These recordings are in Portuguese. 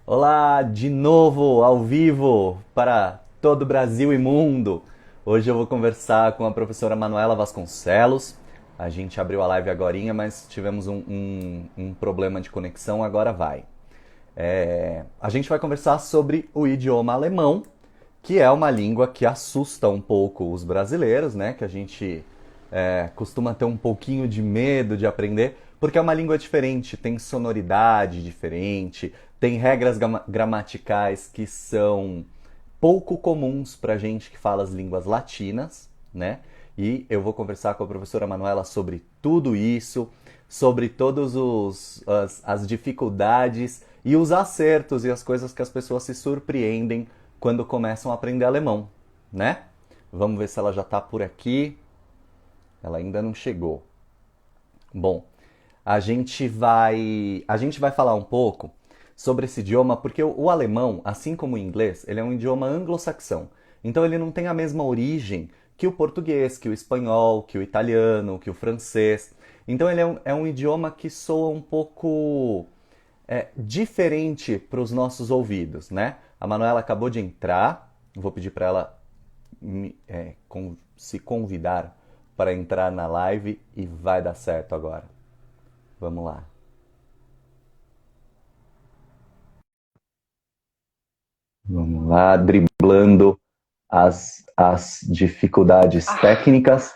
Olá, de novo, ao vivo, para todo o Brasil e mundo. Hoje eu vou conversar com a professora Manuela Vasconcelos. A gente abriu a live agorinha, mas tivemos um problema de conexão, agora vai. A gente vai conversar sobre o idioma alemão, que é uma língua que assusta um pouco os brasileiros, né? Que a gente costuma ter um pouquinho de medo de aprender, porque é uma língua diferente, tem sonoridade diferente, tem regras gramaticais que são pouco comuns para gente que fala as línguas latinas, né? E eu vou conversar com a professora Manuela sobre tudo isso, sobre todas as dificuldades e os acertos e as coisas que as pessoas se surpreendem quando começam a aprender alemão, né? Vamos ver se ela já está por aqui. Ela ainda não chegou. Bom, a gente vai falar um pouco sobre esse idioma porque o alemão, assim como o inglês, ele é um idioma anglo-saxão. Então ele não tem a mesma origem que o português, que o espanhol, que o italiano, que o francês. Então ele é um idioma que soa um pouco diferente para os nossos ouvidos, né? A Manuela acabou de entrar, vou pedir para ela se convidar para entrar na live e vai dar certo agora. Vamos lá. Vamos lá, driblando as dificuldades técnicas.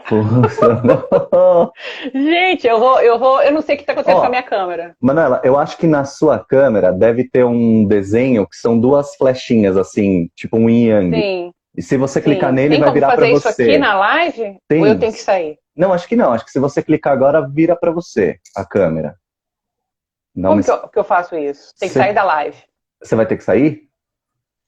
Funcionou. Gente, eu não sei o que tá acontecendo com a Ó, minha câmera. Manuela, eu acho que na sua câmera deve ter um desenho que são duas flechinhas, assim, tipo um yin yang. Sim, E se você clicar sim. nele, Tem vai como virar para fazer isso aqui você. na live? Ou eu Tem? tenho que sair? Não, acho que não. Acho que se você clicar agora, vira para você a câmera. Dá uma... Como que eu faço isso? Tem que sair Você da live. você vai ter que sair?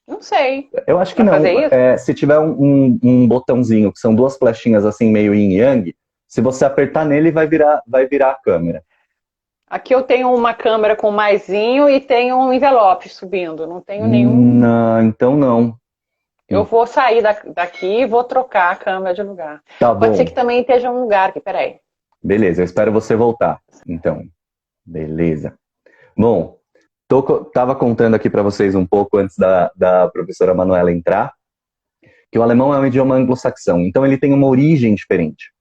Não sei. Eu acho que Pra não. fazer isso? Se tiver um botãozinho, que são duas flechinhas assim, meio yin yang, se você apertar nele, vai virar a câmera. Aqui eu tenho uma câmera com maisinho e tenho um envelope subindo. Não tenho nenhum. Não, então não. Eu vou sair daqui e vou trocar a câmera de lugar. Tá Pode ser bom. que também esteja um lugar aqui. Peraí. Beleza, eu espero você voltar. Então, beleza. Bom, tava contando aqui para vocês um pouco antes da professora Manuela entrar, que o alemão é um idioma anglo-saxão, então ele tem uma origem diferente.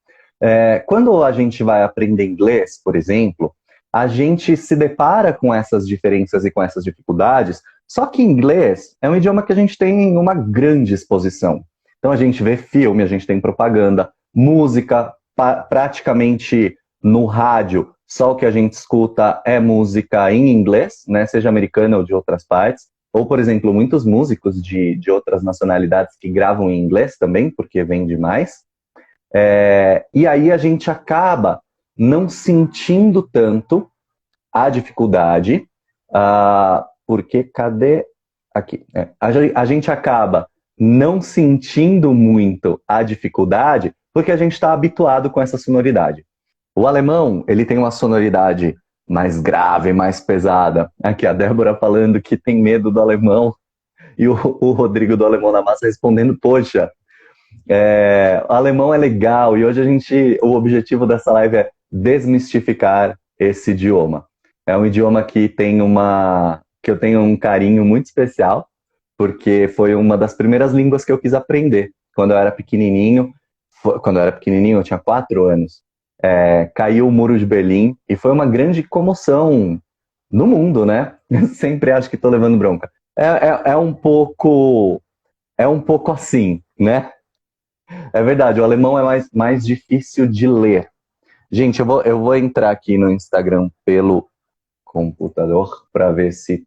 Quando a gente vai aprender inglês, por exemplo, a gente se depara com essas diferenças e com essas dificuldades, só que inglês é um idioma que a gente tem uma grande exposição. Então a gente vê filme, a gente tem propaganda, música, praticamente no rádio, só o que a gente escuta é música em inglês, né, seja americana ou de outras partes. Ou, por exemplo, muitos músicos de outras nacionalidades que gravam em inglês também, porque vende mais. E aí a gente acaba não sentindo tanto a dificuldade, porque cadê aqui? A gente acaba não sentindo muito a dificuldade porque a gente está habituado com essa sonoridade. O alemão, ele tem uma sonoridade mais grave, mais pesada. Aqui a Débora falando que tem medo do alemão e o Rodrigo do Alemão na Massa respondendo, poxa, o alemão é legal e hoje o objetivo dessa live é desmistificar esse idioma. É um idioma que eu tenho um carinho muito especial, porque foi uma das primeiras línguas que eu quis aprender. Quando eu era pequenininho, eu tinha 4 anos, caiu o Muro de Berlim e foi uma grande comoção no mundo, né? Eu sempre acho que estou levando bronca. É um pouco assim, né? É verdade, o alemão é mais difícil de ler. Gente, eu vou entrar aqui no Instagram pelo computador para ver se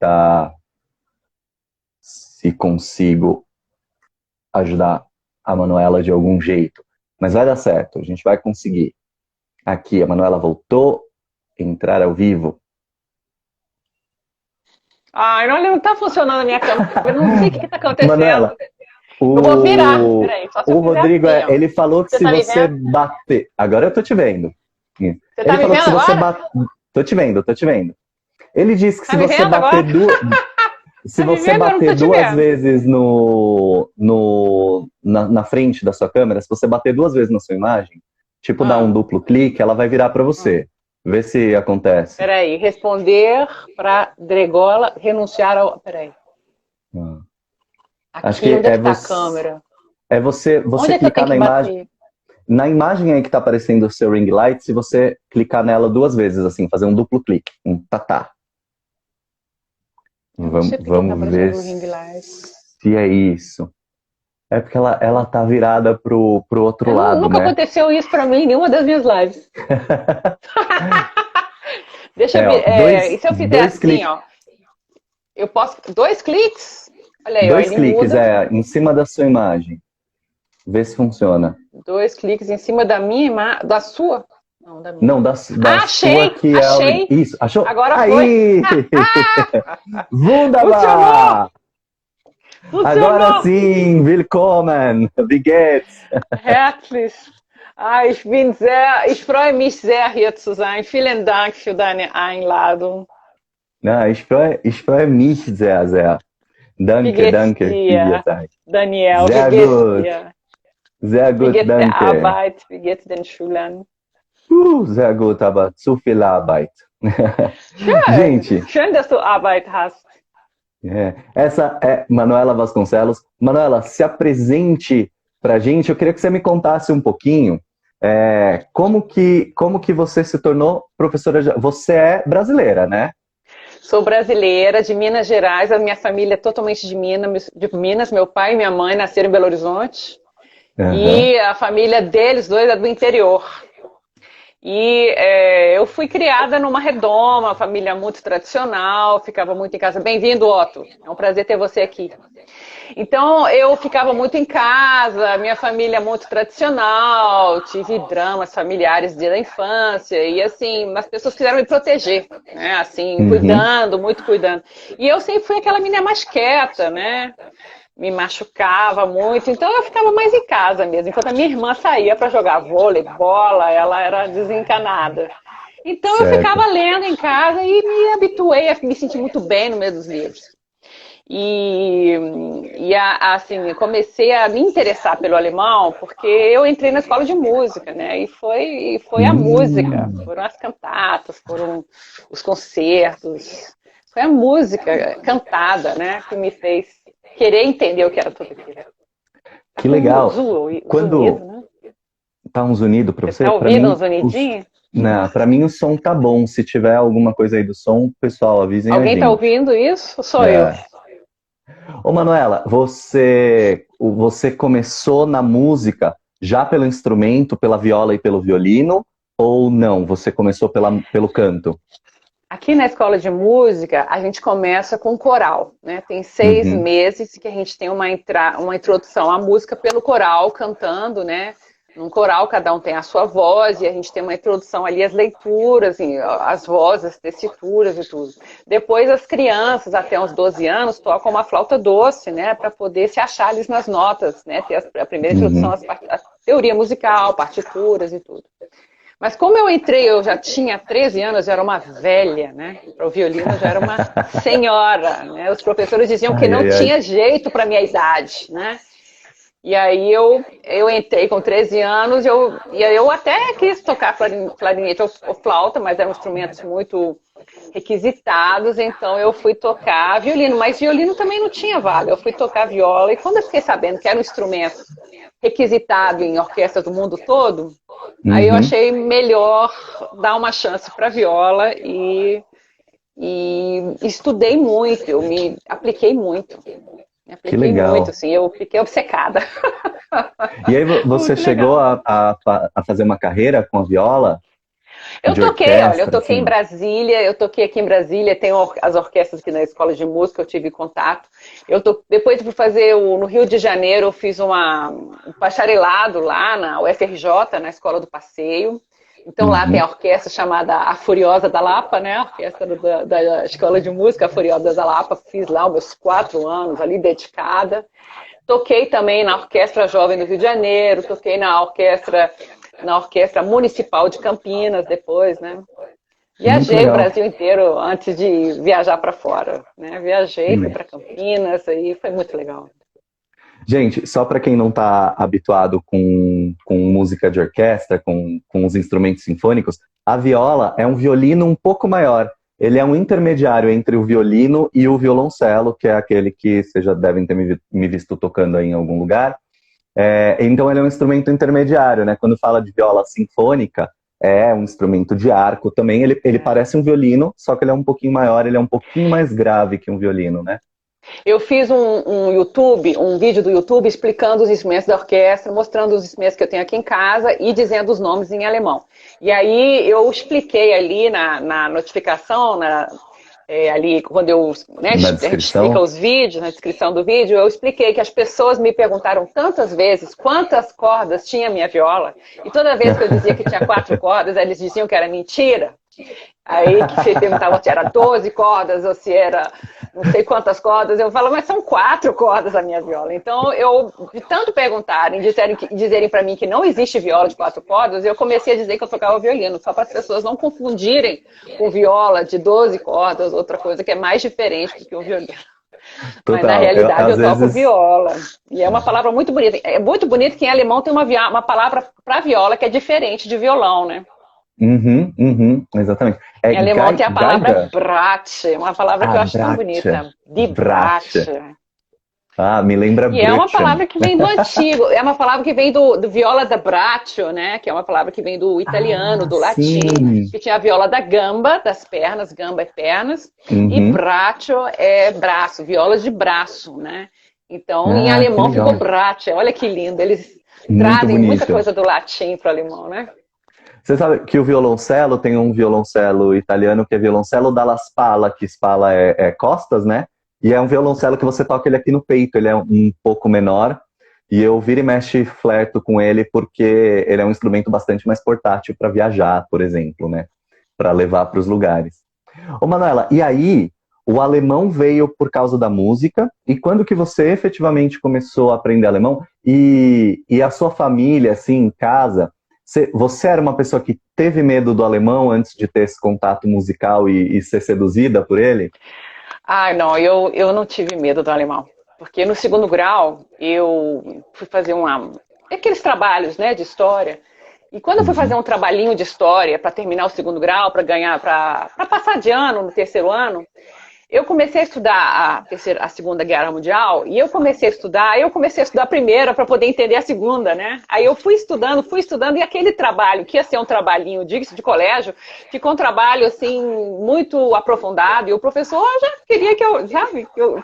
consigo ajudar a Manuela de algum jeito. Mas vai dar certo, a gente vai conseguir. Aqui, a Manuela voltou, entrar ao vivo. Ai, olha, não tá funcionando a minha câmera. Eu não sei o que tá acontecendo. Manuela, Eu vou virar. o, Peraí, só se o eu fizer Rodrigo, assim, ó. ele falou que Você se tá me você vendo? bater... Agora eu tô te vendo. Você tá Ele me falou que vendo se você agora? bater... Tô te vendo, tô te vendo. Ele disse que Tá se me você vendo agora? bater duas... Se Tá me você vendo? Eu não bater tô te duas vendo. vezes na frente da sua câmera, se você bater duas vezes na sua imagem, tipo dar um Ah, duplo clique, ela vai virar para hum. você. Vê se acontece. Peraí, responder para Dregola, renunciar ao... Peraí. Ah. Acho Aqui, que onde é é que tá a você, câmera? é você, Onde você é que eu clicar tenho na que imagem. bater? Na imagem aí que tá aparecendo o seu ring light, se você clicar nela 2 vezes, assim, fazer um duplo clique, um tatá. Eu não sei porque que tá Vamos ver aparecendo o ring light. se é isso. É porque ela tá virada pro outro lado, Nunca né? aconteceu isso para mim em nenhuma das minhas lives. Deixa eu É, ver. ó, E se eu fizer dois assim, cliques, ó? Eu posso. 2 cliques? Olha aí, ó, dois ele cliques, muda. em cima da sua imagem. Vê se funciona. 2 cliques em cima da minha imagem. Da sua? Não, da minha. Não, da Ah, sua achei! que é o... Achei! Isso, achou? Agora foi! Aí! Funcionou! Wunderbar! Agora Funcionou! sim, willkommen, wie geht's? Herzlich. Ich freue mich sehr, hier zu sein. Vielen Dank für deine Einladung. Na, ich freue mich sehr, sehr. Wie Danke, geht's danke, wie ihr dir, seid. Daniel? Wie Sehr geht's gut, dir? sehr Wie gut, geht's der danke. Arbeit? Wie geht's den Schülern? Sehr gut, aber zu viel Arbeit. Schön. Gente, Schön, dass du Arbeit hast. essa é Manuela Vasconcelos. Manuela, se apresente pra gente. Eu queria que você me contasse um pouquinho como que você se tornou professora. Você é brasileira, né? Sou brasileira, de Minas Gerais. A minha família é totalmente de Minas. Meu pai e minha mãe nasceram em Belo Horizonte. Aham. E a família deles dois é do interior. E eu fui criada numa redoma, família muito tradicional, ficava muito em casa. Bem-vindo, Otto. É um prazer ter você aqui. Então, eu ficava muito em casa, minha família é muito tradicional, tive dramas familiares desde a infância, e assim, as pessoas quiseram me proteger, né? Assim, Uhum. cuidando, muito cuidando. E eu sempre fui aquela menina mais quieta, né? Me machucava muito, então eu ficava mais em casa mesmo. Enquanto a minha irmã saía para jogar vôlei, bola, ela era desencanada. Então eu ficava Certo. lendo em casa e me habituei a me sentir muito bem no meio dos livros. Assim, comecei a me interessar pelo alemão porque eu entrei na escola de música, né? E foi a música, Hum, foram as cantatas, foram os concertos, foi a música cantada, né, que me fez querer entender o que era tudo aquilo. Tá que com um legal. zunido, Quando né? tá um zunido para Você você, tá para ouvindo um mim, zunidinho? não, para mim o som tá bom. Se tiver alguma coisa aí do som, pessoal, avisem a Alguém tá gente. ouvindo isso? Ou sou eu? É. Ô, Manuela, você começou na música já pelo instrumento, pela viola e pelo violino, ou não? Você começou pelo canto? Aqui na escola de música, a gente começa com coral, né? Tem 6 Uhum, meses que a gente tem uma introdução à música pelo coral, cantando, né? Num coral, cada um tem a sua voz, e a gente tem uma introdução ali às leituras, assim, as vozes, as tessituras e tudo. Depois, as crianças, até uns 12 anos, tocam uma flauta doce, né? Para poder se achar ali nas notas, né? Ter a primeira introdução uhum. à teoria musical, partituras e tudo. Mas como eu entrei, eu já tinha 13 anos, eu era uma velha, né? Para o violino eu já era uma senhora, né? Os professores diziam que Ai, não ai, ai. tinha jeito para minha idade, né? E aí eu entrei com 13 anos, e aí eu até quis tocar clarinete ou flauta, mas eram instrumentos muito requisitados, então eu fui tocar violino, mas violino também não tinha vaga, eu fui tocar viola, e quando eu fiquei sabendo que era um instrumento requisitado em orquestra do mundo todo, aí eu Uhum. achei melhor dar uma chance para viola e estudei muito, eu me Que apliquei muito, legal. assim, eu fiquei obcecada. E aí você Muito chegou legal. a fazer uma carreira com a viola Eu de toquei, olha, eu orquestra, toquei em assim? Brasília, eu toquei aqui em Brasília, tem as orquestras aqui na escola de música, eu tive contato. Depois de fazer no Rio de Janeiro, eu fiz um bacharelado lá na UFRJ, na Escola do Passeio. Então lá tem a Uhum. orquestra chamada A Furiosa da Lapa, né? A orquestra da Escola de Música, a Furiosa da Lapa. Fiz lá os meus 4 anos ali dedicada. Toquei também na Orquestra Jovem do Rio de Janeiro, toquei na Orquestra Municipal de Campinas depois, né? Muito Viajei o legal. Brasil inteiro antes de viajar para fora, né? Viajei, fui para Campinas, aí foi muito legal. Gente, só para quem não está habituado com música de orquestra, com os instrumentos sinfônicos, A viola é um violino um pouco maior. Ele é um intermediário entre o violino e o violoncelo, que é aquele que vocês já devem ter me visto tocando aí em algum lugar. Então ele é um instrumento intermediário, né? Quando fala de viola sinfônica, é um instrumento de arco também. Ele parece um violino, só que ele é um pouquinho maior, ele é um pouquinho mais grave que um violino, né? Eu fiz um vídeo do YouTube explicando os instrumentos da orquestra, mostrando os instrumentos que eu tenho aqui em casa e dizendo os nomes em alemão. E aí eu expliquei ali na notificação, ali quando eu explica os vídeos, na descrição do vídeo, eu expliquei que as pessoas me perguntaram tantas vezes quantas cordas tinha a minha viola, e toda vez que eu dizia que tinha 4 cordas, eles diziam que era mentira. Aí que você perguntava se era 12 cordas ou se era não sei quantas cordas, eu falo, mas são 4 cordas a minha viola. Então, de tanto perguntarem, dizerem para mim que não existe viola de 4 cordas, eu comecei a dizer que eu tocava violino, só para as pessoas não confundirem com viola de 12 cordas, outra coisa que é mais diferente do que o violino. Total. Mas na realidade eu toco viola. E é uma palavra muito bonita. É muito bonito que em alemão tem uma palavra para viola que é diferente de violão, né? Exatamente. Em alemão tem a palavra Bratsche, uma palavra que eu acho tão bonita. Die Bratsche. Me lembra E é uma palavra que vem do antigo, é uma palavra que vem do viola da braccio, né? Que é uma palavra que vem do italiano, do latim, que tinha a viola da gamba, das pernas, gamba é pernas, e braccio é braço, viola de braço, né? Então, em alemão ficou Bratsche, olha que lindo, eles trazem muita coisa do latim para o alemão, né? Você sabe que o violoncelo tem um violoncelo italiano que é violoncelo dalla Spalla, que Spalla é costas, né? E é um violoncelo que você toca ele aqui no peito, ele é um pouco menor. E eu vira e mexe flerto com ele porque ele é um instrumento bastante mais portátil para viajar, por exemplo, né? Para levar para os lugares. Ô Manuela, e aí o alemão veio por causa da música? E quando que você efetivamente começou a aprender alemão? E a sua família, assim, em casa... Você era uma pessoa que teve medo do alemão antes de ter esse contato musical e ser seduzida por ele? Não, eu não tive medo do alemão. Porque no segundo grau, eu fui fazer aqueles trabalhos, né, de história. E quando eu fui fazer um trabalhinho de história para terminar o segundo grau, para passar de ano no terceiro ano, eu comecei a estudar a Segunda Guerra Mundial e eu comecei a estudar a primeira para poder entender a segunda, né? Aí eu fui estudando e aquele trabalho, que ia ser um trabalhinho de colégio, ficou um trabalho, assim, muito aprofundado e o professor já queria que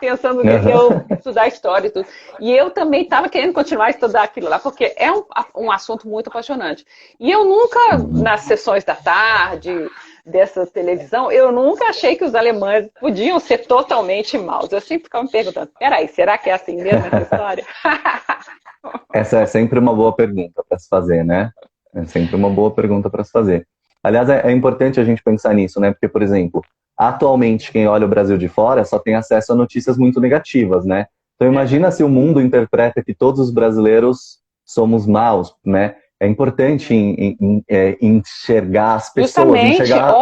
pensando que eu estudar história e tudo. E eu também estava querendo continuar a estudar aquilo lá, porque é um assunto muito apaixonante. E eu nunca, nas sessões da tarde... dessa televisão, eu nunca achei que os alemães podiam ser totalmente maus. Eu sempre ficava me perguntando, peraí, será que é assim mesmo essa história? Essa é sempre uma boa pergunta para se fazer, né? É sempre uma boa pergunta para se fazer. Aliás, é importante a gente pensar nisso, né? Porque, por exemplo, atualmente quem olha o Brasil de fora só tem acesso a notícias muito negativas, né? Então imagina se o mundo interpreta que todos os brasileiros somos maus, né? É importante enxergar as pessoas,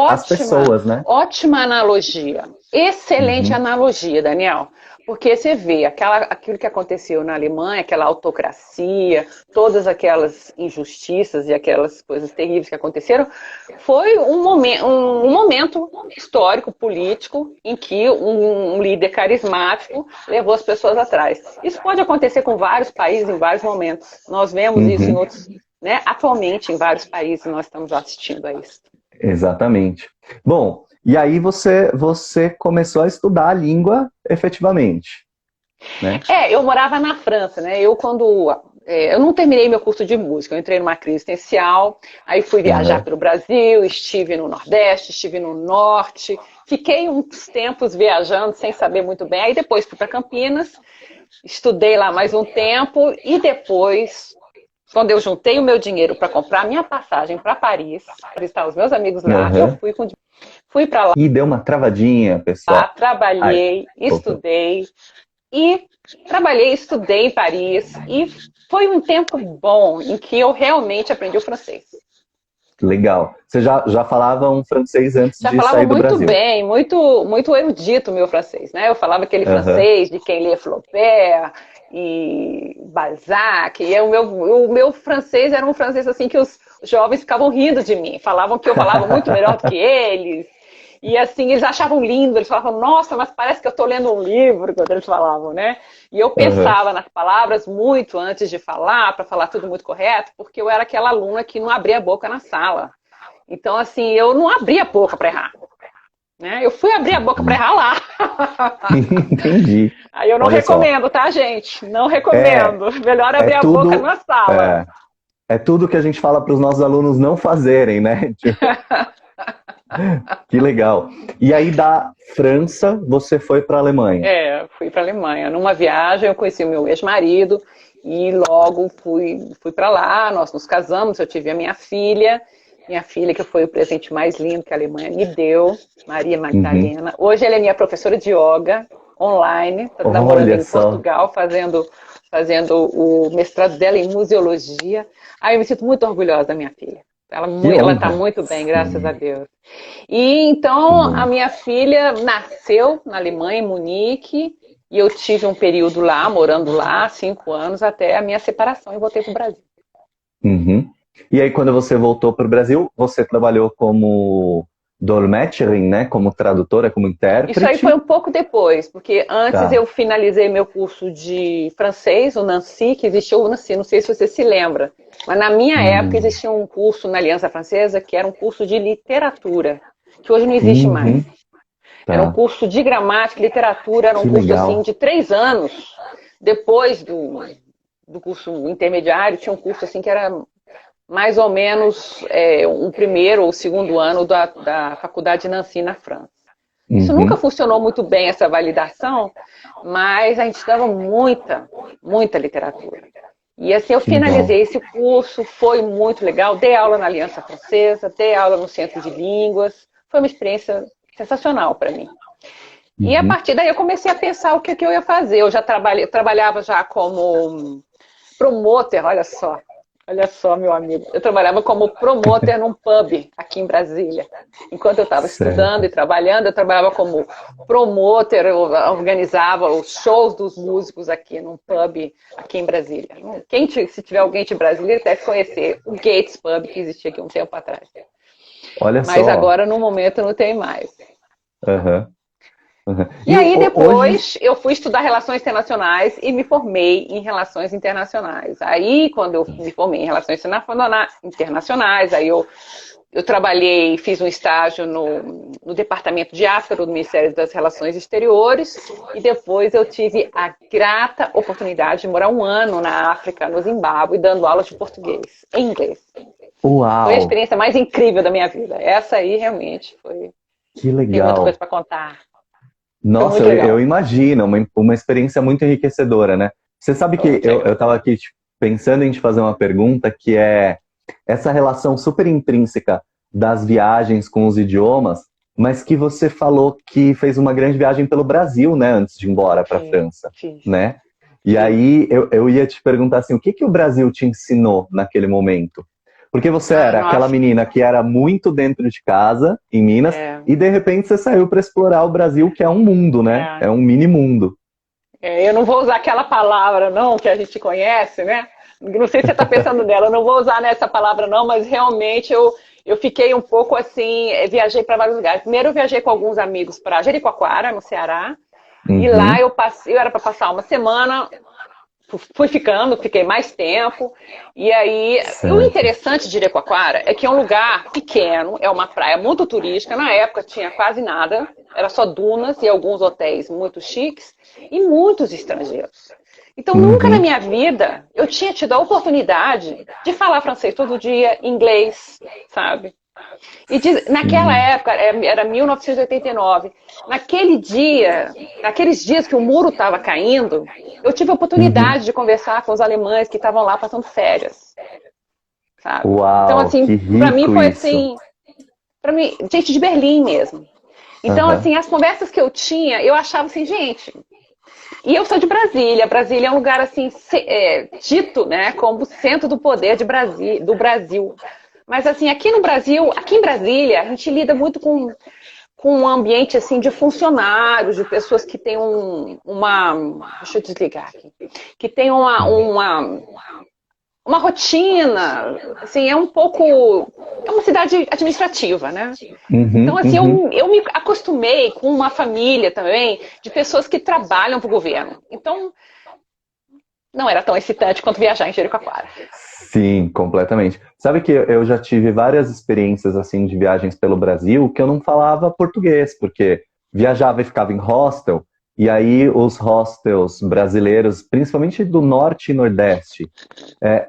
as pessoas, né? Ótima analogia. Excelente analogia, Daniel. Porque você vê aquilo que aconteceu na Alemanha, aquela autocracia, todas aquelas injustiças e aquelas coisas terríveis que aconteceram, foi um momento histórico, político, em que um líder carismático levou as pessoas atrás. Isso pode acontecer com vários países em vários momentos. Nós vemos isso em outros... né? Atualmente, em vários países, nós estamos assistindo a isso. Exatamente. Bom, e aí você começou a estudar a língua efetivamente, né? Eu morava na França, né? Eu não terminei meu curso de música, eu entrei numa crise existencial, aí fui viajar pelo Brasil, estive no Nordeste, estive no Norte, fiquei uns tempos viajando sem saber muito bem, aí depois fui para Campinas, estudei lá mais um tempo e depois... Quando eu juntei o meu dinheiro para comprar a minha passagem para Paris, para visitar os meus amigos lá, eu fui para lá. E deu uma travadinha, pessoal. Trabalhei, estudei estudei em Paris. E foi um tempo bom em que eu realmente aprendi o francês. Legal. Você já falava um francês antes de sair do Brasil? Já falava muito bem, muito erudito o meu francês, né? Eu falava aquele francês de quem lê Flaubert e Balzac. E o meu francês era um francês assim que os os jovens ficavam rindo de mim, falavam que eu falava muito melhor do que eles. E assim, eles achavam lindo, eles falavam, nossa, mas parece que eu estou lendo um livro, quando eles falavam, né? E eu pensava nas palavras muito antes de falar, para falar tudo muito correto, porque eu era aquela aluna que não abria a boca na sala. Então, assim, eu não abria a boca para errar. Né? Eu fui abrir a boca para errar lá. Entendi. Aí eu não Olha recomendo, tá, gente? Não recomendo. Melhor abrir a boca na sala. É tudo que a gente fala para os nossos alunos não fazerem, né? Que legal. E aí da França, você foi para a Alemanha? Fui para a Alemanha. Numa viagem, eu conheci o meu ex-marido e logo fui para lá. Nós nos casamos, eu tive a minha filha. Minha filha, que foi o presente mais lindo que a Alemanha me deu, Maria Magdalena. Hoje ela é minha professora de yoga, online. Está morando em Portugal, fazendo o mestrado dela em museologia. Eu me sinto muito orgulhosa da minha filha. Ela está muito bem, graças a Deus. E então a minha filha nasceu na Alemanha, em Munique, e eu tive um período lá, morando lá, 5 anos, até a minha separação, e voltei para o Brasil. E aí quando você voltou para o Brasil, você trabalhou como dolmetscherin, né? Como tradutora, como intérprete? Isso aí foi um pouco depois, porque antes eu finalizei meu curso de francês, o Nancy, que existia o Nancy, não sei se você se lembra, mas na minha época existia um curso na Aliança Francesa que era um curso de literatura, que hoje não existe mais. Era um curso de gramática e literatura, era um curso assim de 3 anos. Depois do curso intermediário, tinha um curso assim que era mais ou menos um primeiro ou segundo ano da faculdade de Nancy, na França. Isso nunca funcionou muito bem, essa validação, mas a gente estudava muita literatura. E assim, eu finalizei esse curso, foi muito legal, dei aula na Aliança Francesa, dei aula no Centro de Línguas, foi uma experiência sensacional para mim. E a partir daí eu comecei a pensar o que eu ia fazer. Eu já trabalhava já como promoter, olha só, meu amigo. Eu trabalhava como promoter num pub aqui em Brasília. Enquanto eu estava estudando e trabalhando, eu trabalhava como promoter, eu organizava os shows dos músicos aqui num pub aqui em Brasília. Se tiver alguém de Brasília, deve conhecer o Gates Pub, que existia aqui um tempo atrás. Mas agora, no momento, não tem mais. E aí depois eu fui estudar Relações Internacionais e me formei em Relações Internacionais. Aí quando eu me formei em Relações Internacionais, aí eu trabalhei, fiz um estágio no Departamento de África do Ministério das Relações Exteriores e depois eu tive a grata oportunidade de morar 1 ano na África, no Zimbábue, dando aulas de português, em inglês. Uau! Foi a experiência mais incrível da minha vida. Essa aí realmente foi... Que legal! Tem muita coisa para contar. Nossa, eu imagino, uma experiência muito enriquecedora, né? Você sabe que eu estava aqui pensando em te fazer uma pergunta que é essa relação super intrínseca das viagens com os idiomas, mas que você falou que fez uma grande viagem pelo Brasil, né? Antes de ir embora para a França, né? E aí eu ia te perguntar assim, o que o Brasil te ensinou naquele momento? Porque você era aquela menina que era muito dentro de casa, em Minas, e de repente você saiu para explorar o Brasil, que é um mundo, né? É um mini mundo. Eu não vou usar aquela palavra, não, que a gente conhece, né? Não sei se você está pensando nela, eu não vou usar nessa palavra, não, mas realmente eu fiquei um pouco assim, viajei para vários lugares. Primeiro eu viajei com alguns amigos para Jericoacoara, no Ceará, e lá eu era para passar uma semana... Fiquei mais tempo, e aí o interessante de Jericoacoara é que é um lugar pequeno, é uma praia muito turística, na época tinha quase nada, era só dunas e alguns hotéis muito chiques, e muitos estrangeiros. Então nunca na minha vida eu tinha tido a oportunidade de falar francês todo dia, inglês, sabe? E naquela época, era 1989, naqueles dias que o muro estava caindo, eu tive a oportunidade de conversar com os alemães que estavam lá passando férias. Sabe? Uau, então, assim, para mim foi assim, para mim, gente de Berlim mesmo. Então, assim, as conversas que eu tinha, eu achava assim, gente... E eu sou de Brasília. Brasília é um lugar, assim, dito, né, como o centro do poder do Brasil. Mas, assim, aqui em Brasília, a gente lida muito com um ambiente, assim, de funcionários, de pessoas que têm deixa eu desligar aqui. Que tem uma rotina, assim, é uma cidade administrativa, né? Uhum, Então, assim, uhum. eu me acostumei com uma família também de pessoas que trabalham para o governo. Então, não era tão excitante quanto viajar em Jericoacoara. Sim, completamente. Sabe que eu já tive várias experiências assim de viagens pelo Brasil que eu não falava português, porque viajava e ficava em hostel, e aí os hostels brasileiros, principalmente do norte e nordeste,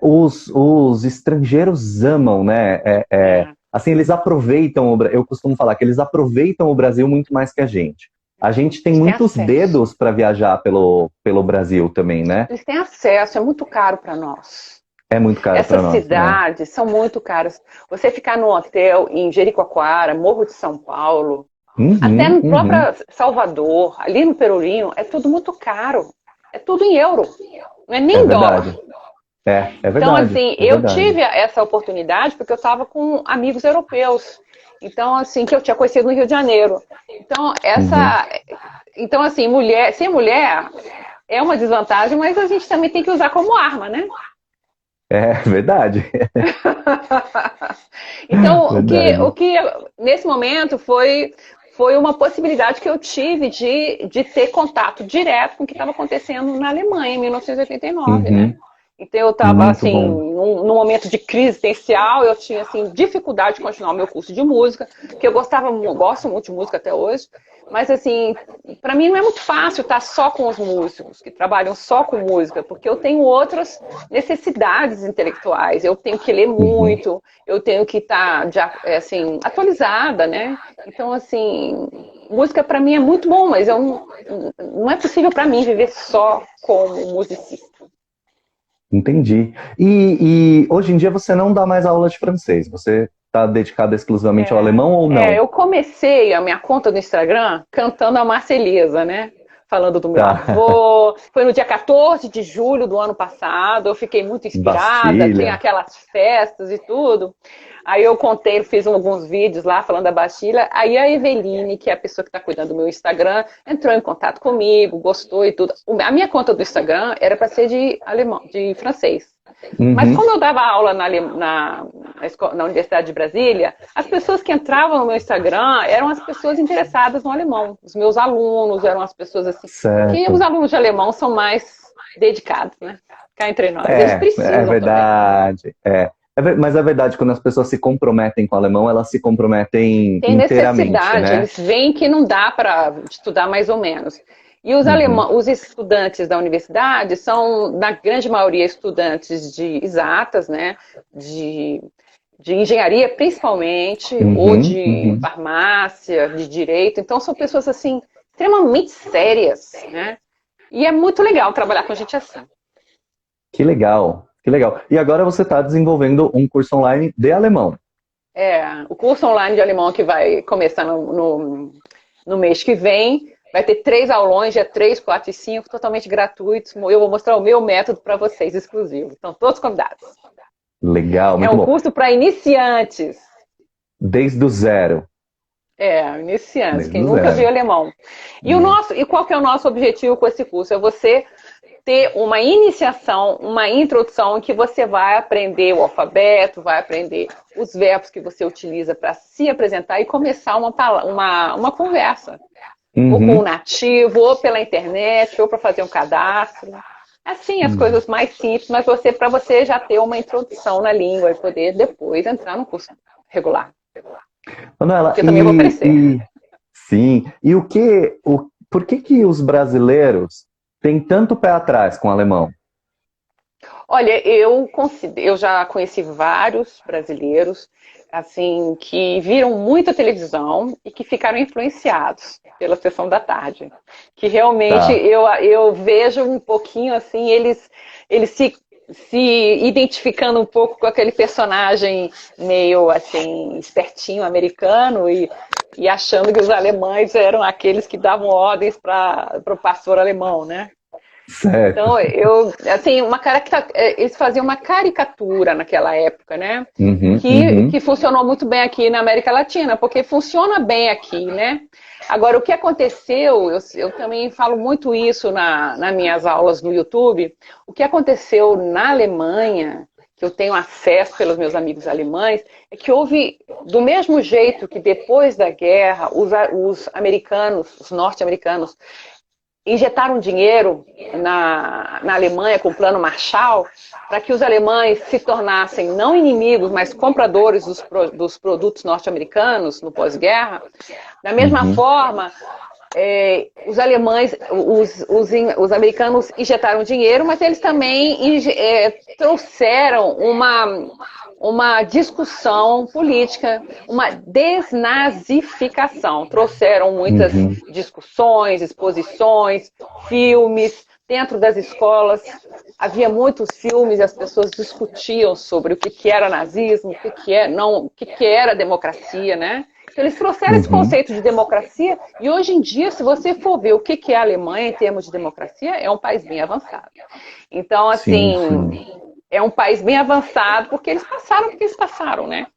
os estrangeiros amam, né? É, Assim, eles aproveitam, eu costumo falar que eles aproveitam o Brasil muito mais que a gente. A gente tem eles têm muitos acesso. dedos para viajar pelo Brasil também, né? Eles têm acesso, é muito caro para nós. É muito caro para Essas nós, né? cidades são muito caras. Você ficar num hotel em Jericoacoara, Morro de São Paulo, até Uhum, no uhum. próprio Salvador, ali no Pelourinho, é tudo muito caro. É tudo em euro, não é É nem dólar. verdade. É Então, verdade. assim, É eu verdade. tive essa oportunidade porque eu estava com amigos europeus. Então, assim, que eu tinha conhecido no Rio de Janeiro. Então, Uhum. assim, ser mulher é uma desvantagem, mas a gente também tem que usar como arma, né? É verdade. Então, o Verdade. que nesse momento foi uma possibilidade que eu tive de ter contato direto com o que estava acontecendo na Alemanha em 1989, né? Uhum. Então eu estava Muito assim, bom. num momento de crise existencial, eu tinha assim dificuldade de continuar o meu curso de música, porque gosto muito de música até hoje, mas assim, para mim não é muito fácil estar só com os músicos que trabalham só com música, porque eu tenho outras necessidades intelectuais. Eu tenho que ler Uhum. muito, eu tenho que estar assim atualizada, né? Então assim, música para mim é muito bom, mas não é possível para mim viver só como musicista. Entendi. E hoje em dia você não dá mais aula de francês. Você está dedicado exclusivamente ao alemão ou não? Eu comecei a minha conta do Instagram cantando a Marselhesa, né? Falando do meu Tá. avô. Foi no dia 14 de julho do ano passado. Eu fiquei muito inspirada, tem Bastilha. aquelas festas e tudo. Aí eu contei, fiz alguns vídeos lá falando da Bastilha. Aí a Eveline, que é a pessoa que está cuidando do meu Instagram, entrou em contato comigo, gostou e tudo. A minha conta do Instagram era para ser de alemão, de francês. Mas Uhum. como eu dava aula na Universidade de Brasília, as pessoas que entravam no meu Instagram eram as pessoas interessadas no alemão. Os meus alunos eram as pessoas assim. Que os Certo. alunos de alemão são mais dedicados, né? Cá entre nós. Eles É precisam também. verdade. Mas é verdade, quando as pessoas se comprometem com o alemão, elas se comprometem Tem inteiramente, necessidade, né? eles veem que não dá para estudar mais ou menos. E Uhum. os estudantes da universidade são, na grande maioria, estudantes de exatas, né? De, de engenharia, principalmente, ou Uhum, de uhum. farmácia, de direito. Então, são pessoas, assim, extremamente sérias, né? E é muito legal trabalhar com gente assim. Que legal, que legal. E agora você está desenvolvendo um curso online de alemão. O curso online de alemão que vai começar no mês que vem. Vai ter 3 aulões, dia 3, 4 e 5, totalmente gratuitos. Eu vou mostrar o meu método para vocês, exclusivo. Estão todos convidados. Legal, É muito um bom. curso para iniciantes. Desde o zero. Iniciantes, Desde quem o nunca viu zero. alemão. Hum. E qual que é o nosso objetivo com esse curso? É você ter uma iniciação, uma introdução em que você vai aprender o alfabeto, vai aprender os verbos que você utiliza para se apresentar e começar uma conversa. Ou com o Uhum. nativo, ou pela internet, ou para fazer um cadastro. Assim, as Hum. coisas mais simples, mas para você já ter uma introdução na língua e poder depois entrar no curso regular. Manuela, Que eu também vou oferecer. sim, por que que os brasileiros têm tanto pé atrás com o alemão? Olha, eu já conheci vários brasileiros assim que viram muita televisão e que ficaram influenciados pela sessão da tarde. Que realmente Tá. eu vejo um pouquinho assim, eles se identificando um pouco com aquele personagem meio assim, espertinho americano e achando que os alemães eram aqueles que davam ordens para o pastor alemão, né? Certo. Então, assim, eles faziam uma caricatura naquela época, né? Uhum, Que uhum. funcionou muito bem aqui na América Latina, porque funciona bem aqui, né? Agora, o que aconteceu, eu também falo muito isso nas minhas aulas no YouTube, o que aconteceu na Alemanha que eu tenho acesso pelos meus amigos alemães, é que houve, do mesmo jeito que depois da guerra, os americanos, os norte-americanos, injetaram dinheiro na Alemanha com o Plano Marshall para que os alemães se tornassem não inimigos, mas compradores dos produtos norte-americanos no pós-guerra. Da mesma forma, os alemães, os americanos injetaram dinheiro, mas eles também trouxeram uma discussão política, uma desnazificação. Trouxeram muitas discussões, exposições, filmes. Dentro das escolas havia muitos filmes e as pessoas discutiam sobre o que era nazismo, o que era democracia, né? Então, eles trouxeram esse conceito de democracia e hoje em dia, se você for ver o que é a Alemanha em termos de democracia, é um país bem avançado. Então, assim, sim. É um país bem avançado porque eles passaram, né?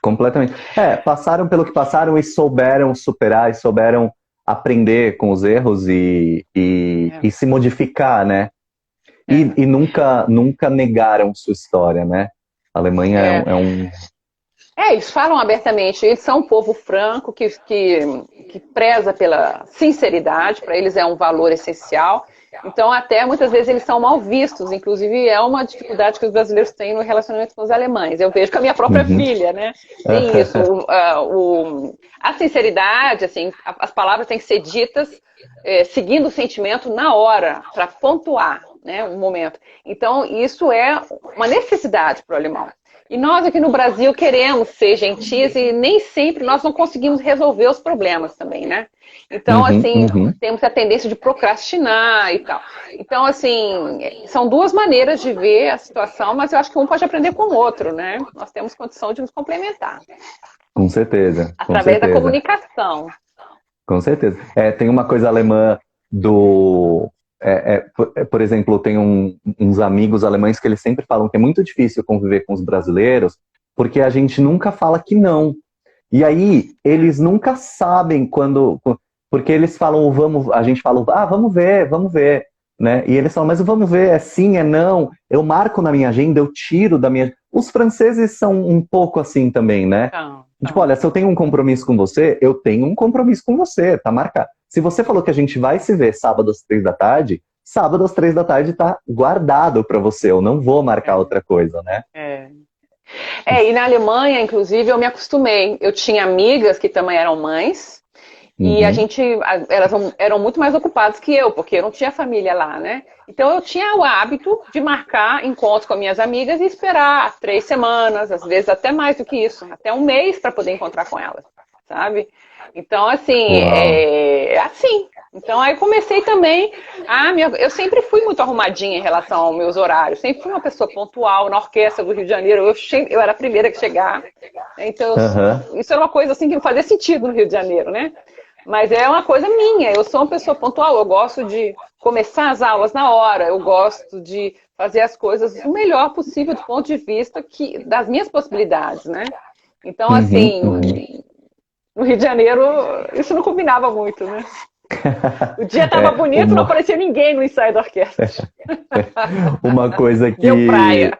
Completamente. Passaram pelo que passaram e souberam superar e souberam aprender com os erros e se modificar, né? E nunca negaram sua história, né? A Alemanha é um... eles falam abertamente, eles são um povo franco que preza pela sinceridade, para eles é um valor essencial. Então, até muitas vezes eles são mal vistos, inclusive é uma dificuldade que os brasileiros têm no relacionamento com os alemães. Eu vejo com a minha própria filha, né? Tem isso. A sinceridade, assim, as palavras têm que ser ditas seguindo o sentimento na hora, para pontuar, né, um momento. Então, isso é uma necessidade para o alemão. E nós aqui no Brasil queremos ser gentis e nem sempre nós não conseguimos resolver os problemas também, né? Então, assim, temos a tendência de procrastinar e tal. Então, assim, são duas maneiras de ver a situação, mas eu acho que um pode aprender com o outro, né? Nós temos condição de nos complementar. Com certeza. Através da comunicação. Com certeza. Tem uma coisa alemã do... por exemplo, tem uns amigos alemães que eles sempre falam que é muito difícil conviver com os brasileiros porque a gente nunca fala que não. E aí, eles nunca sabem quando... Porque eles falam, a gente fala, vamos ver, né? E eles falam, mas vamos ver, é sim, é não. Eu marco na minha agenda, eu tiro da minha... Os franceses são um pouco assim também, né? Tipo, olha, se eu tenho um compromisso com você, eu tenho um compromisso com você, tá marcado. Se você falou que a gente vai se ver sábado às 3 da tarde, sábado às 3 da tarde tá guardado pra você, eu não vou marcar outra coisa, né? E na Alemanha, inclusive, eu me acostumei. Eu tinha amigas que também eram mães, e elas eram muito mais ocupadas que eu, porque eu não tinha família lá, né? Então eu tinha o hábito de marcar encontros com minhas amigas e esperar 3 semanas, às vezes até mais do que isso, até um mês para poder encontrar com elas, sabe? Então, assim, assim. Então, aí comecei também eu sempre fui muito arrumadinha em relação aos meus horários. Sempre fui uma pessoa pontual na orquestra do Rio de Janeiro. Eu era a primeira que chegar. Então, isso era uma coisa assim que não fazia sentido no Rio de Janeiro, né? Mas é uma coisa minha. Eu sou uma pessoa pontual. Eu gosto de começar as aulas na hora. Eu gosto de fazer as coisas o melhor possível do ponto de vista das minhas possibilidades, né? Então, assim... No Rio de Janeiro, isso não combinava muito, né? O dia estava bonito, não aparecia ninguém no ensaio da orquestra. Uma coisa que... Deu praia.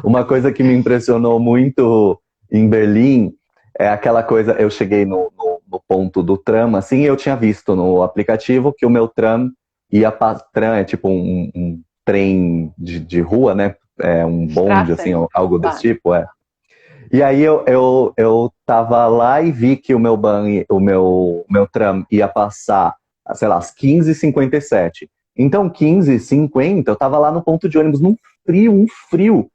Uma coisa que me impressionou muito em Berlim é aquela coisa... Eu cheguei no ponto do tram, assim, e eu tinha visto no aplicativo que o meu tram ia para... Tram é tipo um trem de rua, né? Um bonde, assim, algo desse tipo, E aí eu tava lá e vi que o meu tram ia passar, sei lá, às 15h57. Então, 15h50, eu tava lá no ponto de ônibus, um frio.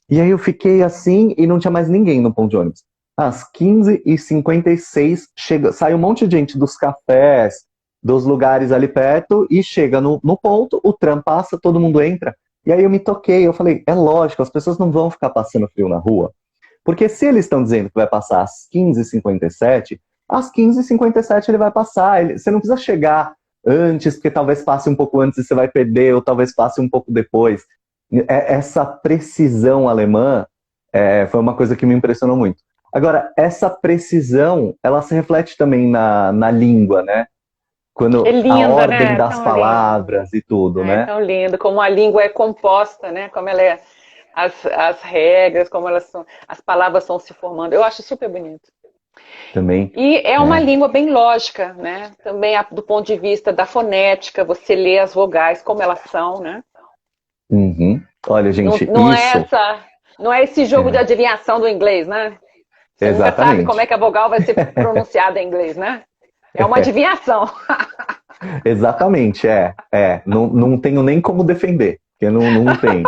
E aí eu fiquei assim e não tinha mais ninguém no ponto de ônibus. Às 15h56, sai um monte de gente dos cafés, dos lugares ali perto, e chega no ponto, o tram passa, todo mundo entra. E aí eu me toquei, eu falei, é lógico, as pessoas não vão ficar passando frio na rua. Porque se eles estão dizendo que vai passar às 15h57, às 15h57 ele vai passar. Você não precisa chegar antes, porque talvez passe um pouco antes e você vai perder, ou talvez passe um pouco depois. Essa precisão alemã foi uma coisa que me impressionou muito. Agora, essa precisão, ela se reflete também na língua, né? É quando a linda, ordem né? É das tão lindo. palavras e tudo, É né? tão lindo. Como a língua é composta, né? Como ela é. As regras, como elas são. As palavras estão se formando. Eu acho super bonito. Também, E é uma é. língua bem lógica, né? Também do ponto de vista da fonética, você lê as vogais como elas são, né? Uhum. Olha, Não, gente, não é isso, essa, não é esse jogo de é, adivinhação do inglês, né? Você nunca sabe como é exatamente. que a vogal vai ser pronunciada em inglês, né? É uma adivinhação. Exatamente, não, não tenho nem como defender, porque não tem.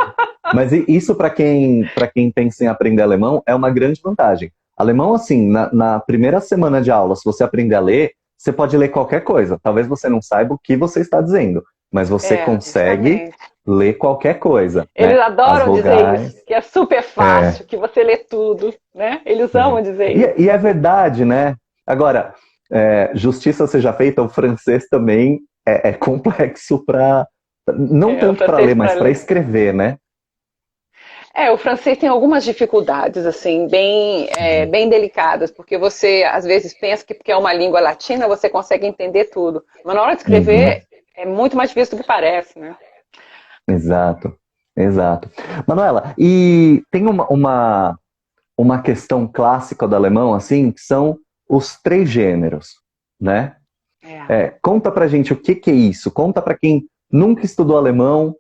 Mas isso para quem pensa em aprender alemão é uma grande vantagem. Alemão, assim, na primeira semana de aula, se você aprender a ler, você pode ler qualquer coisa. Talvez você não saiba o que você está dizendo, mas você É, consegue justamente. ler qualquer coisa, Eles né? As adoram dizer vogais. isso, que é super É, fácil, que você lê tudo, né? Eles é. amam dizer isso. E é verdade, né? Agora, justiça seja feita, o francês também é complexo para. Não É, o tanto para ler, francês para mas para ler. escrever, né? É, o francês tem algumas dificuldades, assim, Uhum. bem delicadas, porque você, às vezes, pensa que porque é uma língua latina, você consegue entender tudo. Mas na hora de Uhum. escrever, é muito mais difícil do que parece, né? Exato, exato. Manuela, e tem uma questão clássica do alemão, assim, que são os três gêneros, né? É. Conta pra gente o que que é isso. Conta pra quem nunca estudou alemão,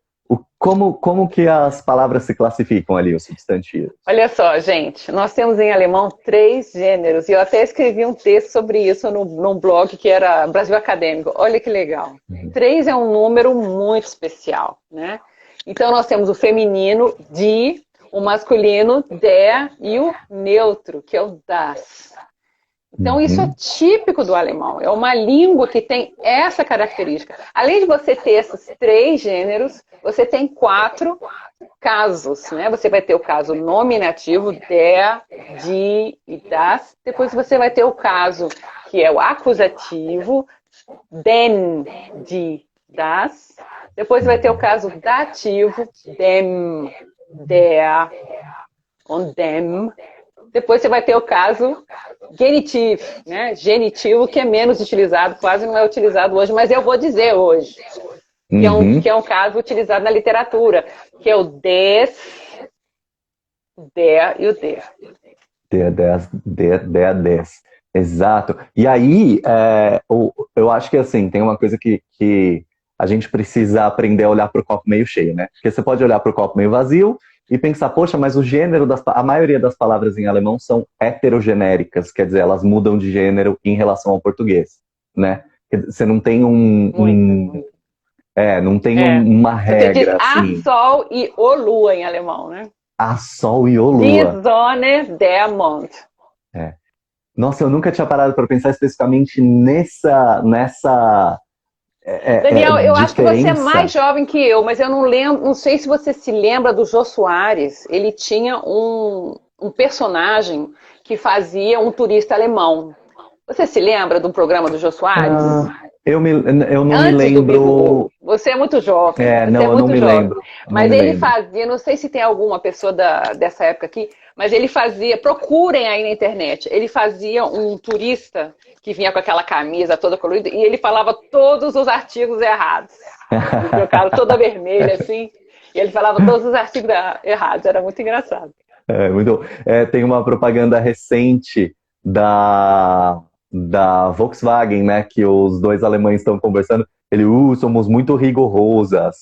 como que as palavras se classificam ali, os substantivos. Olha só, gente, nós temos em alemão três gêneros, e eu até escrevi um texto sobre isso num blog que era Brasil Acadêmico. Olha que legal. Uhum. Três é um número muito especial, né? Então nós temos o feminino die, o masculino der e o neutro, que é o das. Então, isso é Uhum. típico do alemão. É uma língua que tem essa característica. Além de você ter esses três gêneros, você tem quatro casos, né? Você vai ter o caso nominativo, der, die e das. Depois você vai ter o caso que é o acusativo, den, die, das. Depois vai ter o caso dativo, dem, der und dem. Depois você vai ter o caso genitivo, né? Genitivo, que é menos utilizado, quase não é utilizado hoje, mas eu vou dizer hoje, que Uhum. é um caso utilizado na literatura, que é o des, der e o der. D10. Exato. E aí, eu acho que assim, tem uma coisa que a gente precisa aprender a olhar para o copo meio cheio, né? Porque você pode olhar para o copo meio vazio e pensar, poxa, mas o gênero a maioria das palavras em alemão são heterogenéricas, quer dizer, elas mudam de gênero em relação ao português, né? Você não tem Muito, muito. não tem É. uma Você diz regra a assim, sol e o lua em alemão, né? a sol e o Die lua. Sonne, der Mond. É. Nossa, eu nunca tinha parado para pensar especificamente nessa Daniel, eu acho que você é mais diferença. jovem que eu, mas eu não lembro, não sei se você se lembra do Jô Soares. Ele tinha um personagem que fazia um turista alemão. Você se lembra do programa do Jô Soares? Ah, eu não me Antes do Bilu. lembro. Você é muito jovem, você é Não, eu não muito me jovem. lembro. Não Mas me ele lembro. fazia, não sei se tem alguma pessoa dessa época aqui, mas ele fazia, procurem aí na internet, ele fazia um turista que vinha com aquela camisa toda colorida e ele falava todos os artigos errados. Ele tinha a cara toda vermelha, assim, e ele falava todos os artigos errados, era muito engraçado. Tem uma propaganda recente da Volkswagen, né? Que os dois alemães estão conversando. Ele, somos muito rigorosas.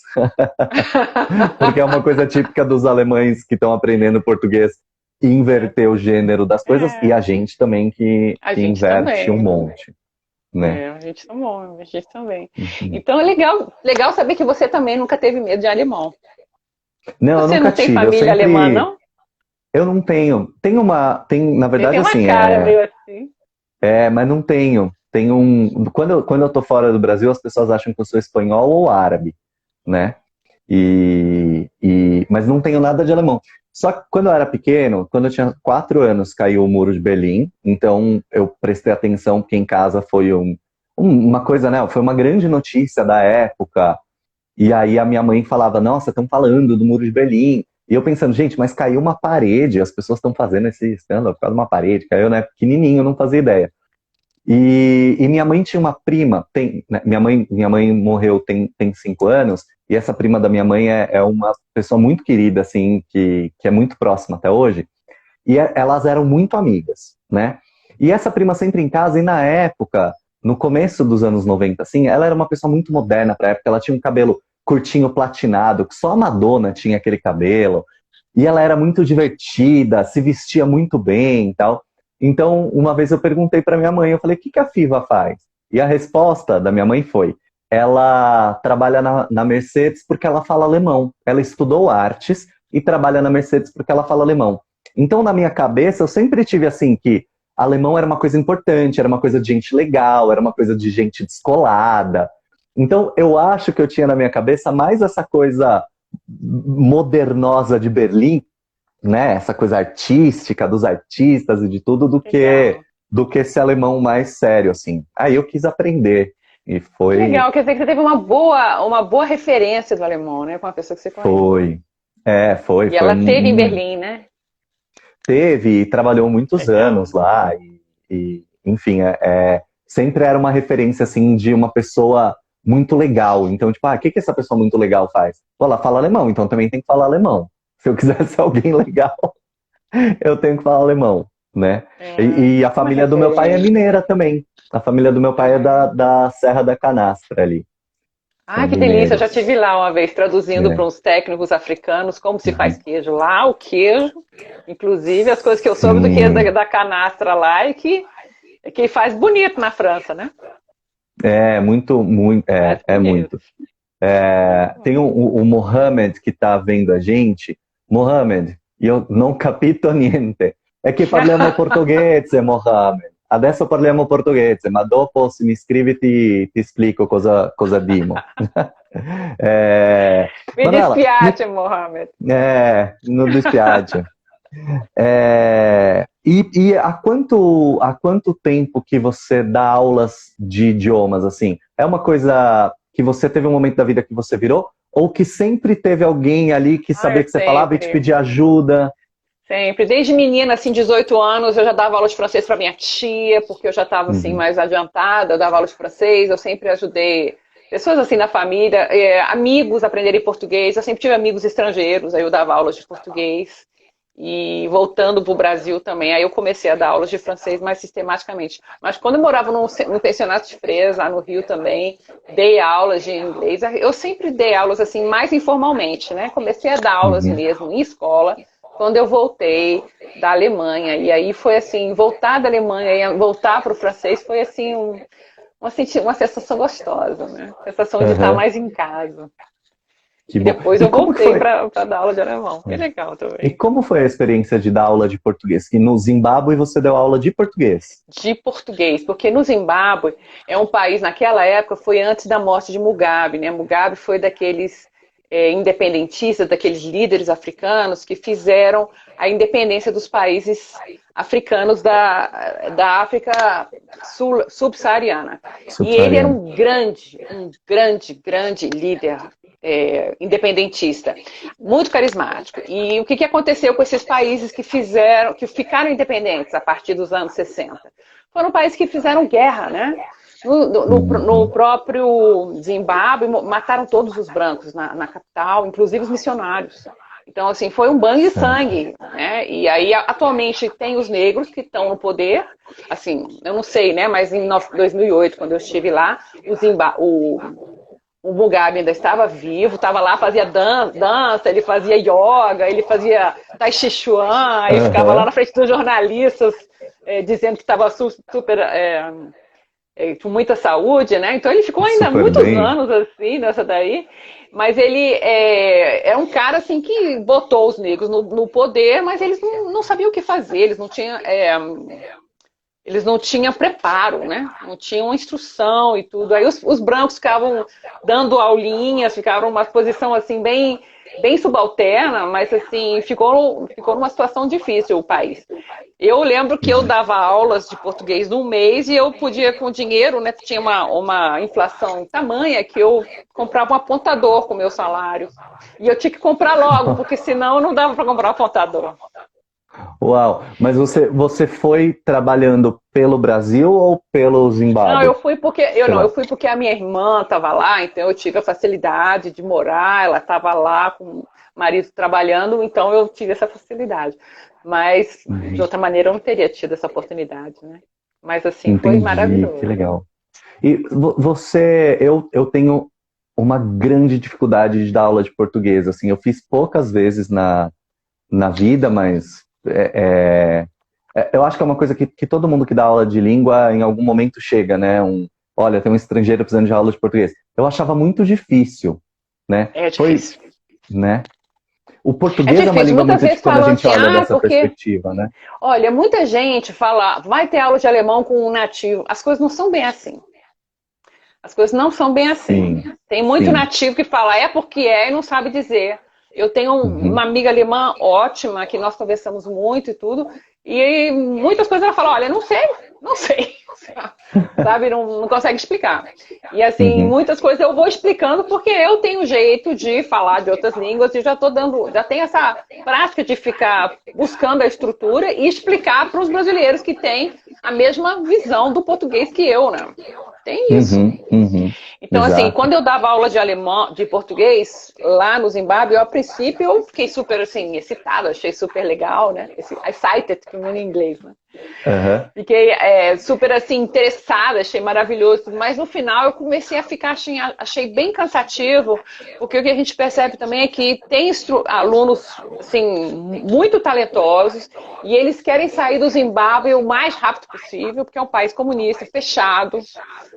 Porque é uma coisa típica dos alemães que estão aprendendo português inverter o gênero das coisas e É, a gente também a que gente inverte um também. monte, né? É, a gente também, a gente também. Uhum. Então é legal saber que você também nunca teve medo de alemão. Não, eu Você nunca não tem tive. família alemã, não? Eu não tenho. Na Você verdade, tem uma assim, cara meio assim. mas não tenho. Quando eu tô fora do Brasil, as pessoas acham que eu sou espanhol ou árabe, né? Mas não tenho nada de alemão. Só que quando eu era pequeno, quando eu tinha 4 anos, caiu o Muro de Berlim. Então eu prestei atenção porque em casa foi uma coisa, né? Foi uma grande notícia da época. E aí a minha mãe falava, nossa, estão falando do Muro de Berlim. E eu pensando, gente, mas caiu uma parede, as pessoas estão fazendo esse escândalo por causa de uma parede. Caiu, né? Pequenininho, eu não fazia ideia. E minha mãe tinha uma prima, né, minha mãe morreu tem 5 anos, e essa prima da minha mãe é uma pessoa muito querida, assim, que é muito próxima até hoje, e elas eram muito amigas, né? E essa prima sempre em casa, e na época, no começo dos anos 90, assim, ela era uma pessoa muito moderna pra época, ela tinha um cabelo curtinho platinado, que só a Madonna tinha aquele cabelo, e ela era muito divertida, se vestia muito bem e tal. Então, uma vez eu perguntei para minha mãe, eu falei, o que que a Fiva faz? E a resposta da minha mãe foi, ela trabalha na Mercedes porque ela fala alemão. Ela estudou artes e trabalha na Mercedes porque ela fala alemão. Então, na minha cabeça, eu sempre tive assim que alemão era uma coisa importante, era uma coisa de gente legal, era uma coisa de gente descolada. Então, eu acho que eu tinha na minha cabeça mais essa coisa modernosa de Berlim, né? Essa coisa artística dos artistas e de tudo, Legal. do que esse alemão mais sério, assim. Aí eu quis aprender e Que foi, legal, quer dizer que você teve uma boa referência do alemão, né? Com uma pessoa que você conhece. foi, E foi ela teve em Berlim, né? teve e trabalhou muitos Legal. anos lá enfim, sempre era uma referência assim de uma pessoa muito legal. Então, tipo, o que que essa pessoa muito legal faz? Pô, ela fala alemão, então também tem que falar alemão. Se eu quiser ser alguém legal, eu tenho que falar alemão, né? É, E a uma família do meu pai é referência. mineira também. A família do meu pai é da Serra da Canastra ali. São Ah, que delícia! Eu já mineiros. estive lá uma vez traduzindo para É. uns técnicos africanos como se faz Uhum. queijo lá, o queijo, inclusive as coisas que eu soube do queijo Sim, da canastra lá e que faz bonito na França, né? é muito, muito, Faz é bonito. muito. Tem o Mohamed que está vendo a gente. Mohamed, io non capito niente. È che parliamo portoghese, Mohamed. Adesso parliamo portoghese, ma dopo se mi scrivi ti explico cosa dimo. Me Manuela, despiate, Mohamed. non dispiace. E há quanto tempo que você dá aulas de idiomas, assim? É uma coisa que você teve um momento da vida que você virou? Ou que sempre teve alguém ali que Ah, sabia eu que você falava e te sempre. pedia ajuda? Sempre. Desde menina, assim, 18 anos, eu já dava aula de francês para minha tia, porque eu já estava assim Uhum, mais adiantada, eu dava aula de francês, eu sempre ajudei pessoas assim da família, amigos a aprenderem português, eu sempre tive amigos estrangeiros, aí eu dava aulas de português. E voltando para o Brasil também, aí eu comecei a dar aulas de francês mais sistematicamente. Mas quando eu morava no pensionato de freiras, lá no Rio também, dei aulas de inglês. Eu sempre dei aulas assim mais informalmente, né? Comecei a dar aulas uhum, mesmo em escola quando eu voltei da Alemanha. E aí foi assim, voltar da Alemanha e voltar para o francês foi assim uma sensação gostosa, né? Sensação de estar aham, mais em casa. que E bom. depois E eu como que voltei foi? para dar aula de alemão. Que legal E também. como foi a experiência de dar aula de português? Que no Zimbábue você deu aula de português. De português, porque no Zimbábue é um país, naquela época, foi antes da morte de Mugabe, né? Mugabe foi daqueles independentistas, daqueles líderes africanos que fizeram a independência dos países africanos da África subsaariana. E ele era Subsaariano. um grande líder independentista, muito carismático. E o que aconteceu com esses países que ficaram independentes a partir dos anos 60? Foram países que fizeram guerra, né? No Uhum, próprio Zimbábue, mataram todos os brancos na capital, inclusive os missionários. Então, assim, foi um banho de certo. sangue, né? E aí, atualmente, tem os negros que estão no poder, assim, eu não sei, né? Mas em 2008, quando eu estive lá, o Mugabe ainda estava vivo, estava lá, fazia dança, ele fazia yoga, ele fazia tai chi chuan, aí ficava lá Aham, na frente dos jornalistas dizendo que estava super com muita saúde, né? Então ele ficou ainda super muitos bem. anos assim nessa daí, mas ele é um cara assim que botou os negros no poder, mas eles não sabiam o que fazer, eles não tinham preparo, né? Não tinham instrução e tudo. Aí os brancos ficavam dando aulinhas, ficaram numa posição assim bem subalterna, mas assim ficou numa situação difícil o país. Eu lembro que eu Uhum. dava aulas de português num mês e eu podia, com dinheiro, né? Tinha uma inflação tamanha que eu comprava um apontador com o meu salário. E eu tinha que comprar logo, porque senão não dava para comprar um apontador. Uau! Mas você foi trabalhando pelo Brasil ou pelo Não, Zimbábue? Sei eu lá. fui porque a minha irmã estava lá, então eu tive a facilidade de morar, ela estava lá com o marido trabalhando, então eu tive essa facilidade. Mas de Uhum. outra maneira eu não teria tido essa oportunidade, né? Mas assim, foi Entendi, que maravilhoso. legal. E eu tenho uma grande dificuldade de dar aula de português. Assim, eu fiz poucas vezes na vida, mas eu acho que é uma coisa que todo mundo que dá aula de língua em algum momento chega, né? Olha, tem um estrangeiro precisando de aula de português. Eu achava muito difícil, né? É difícil. Né? O É português é uma difícil. língua Muitas muito vezes quando a falam gente assim, olha ah, dessa porque, perspectiva, né? olha, muita gente fala, vai ter aula de alemão com um nativo. As coisas não são bem assim. As coisas não são bem assim. Sim, Tem muito sim. nativo que fala é porque é e não sabe dizer. Eu tenho Uhum, uma amiga alemã ótima, que nós conversamos muito e tudo, e muitas coisas ela fala, olha, não sei, não sei. Sabe, não consegue explicar. E assim, uhum, muitas coisas eu vou explicando porque eu tenho jeito de falar de outras línguas e já estou dando, já tenho essa prática de ficar buscando a estrutura e explicar para os brasileiros que têm a mesma visão do português que eu, né? Tem isso. uhum, uhum. Então, assim, Exato. quando eu dava aula de alemão, de português lá no Zimbábue, eu, a princípio eu fiquei super assim excitada, achei super legal, né? Esse excited, que em inglês, né? Aham. Fiquei super assim interessada, achei maravilhoso, mas no final eu comecei a ficar, achei bem cansativo, porque o que a gente percebe também é que tem alunos assim muito talentosos e eles querem sair do Zimbábue o mais rápido possível, porque é um país comunista, fechado,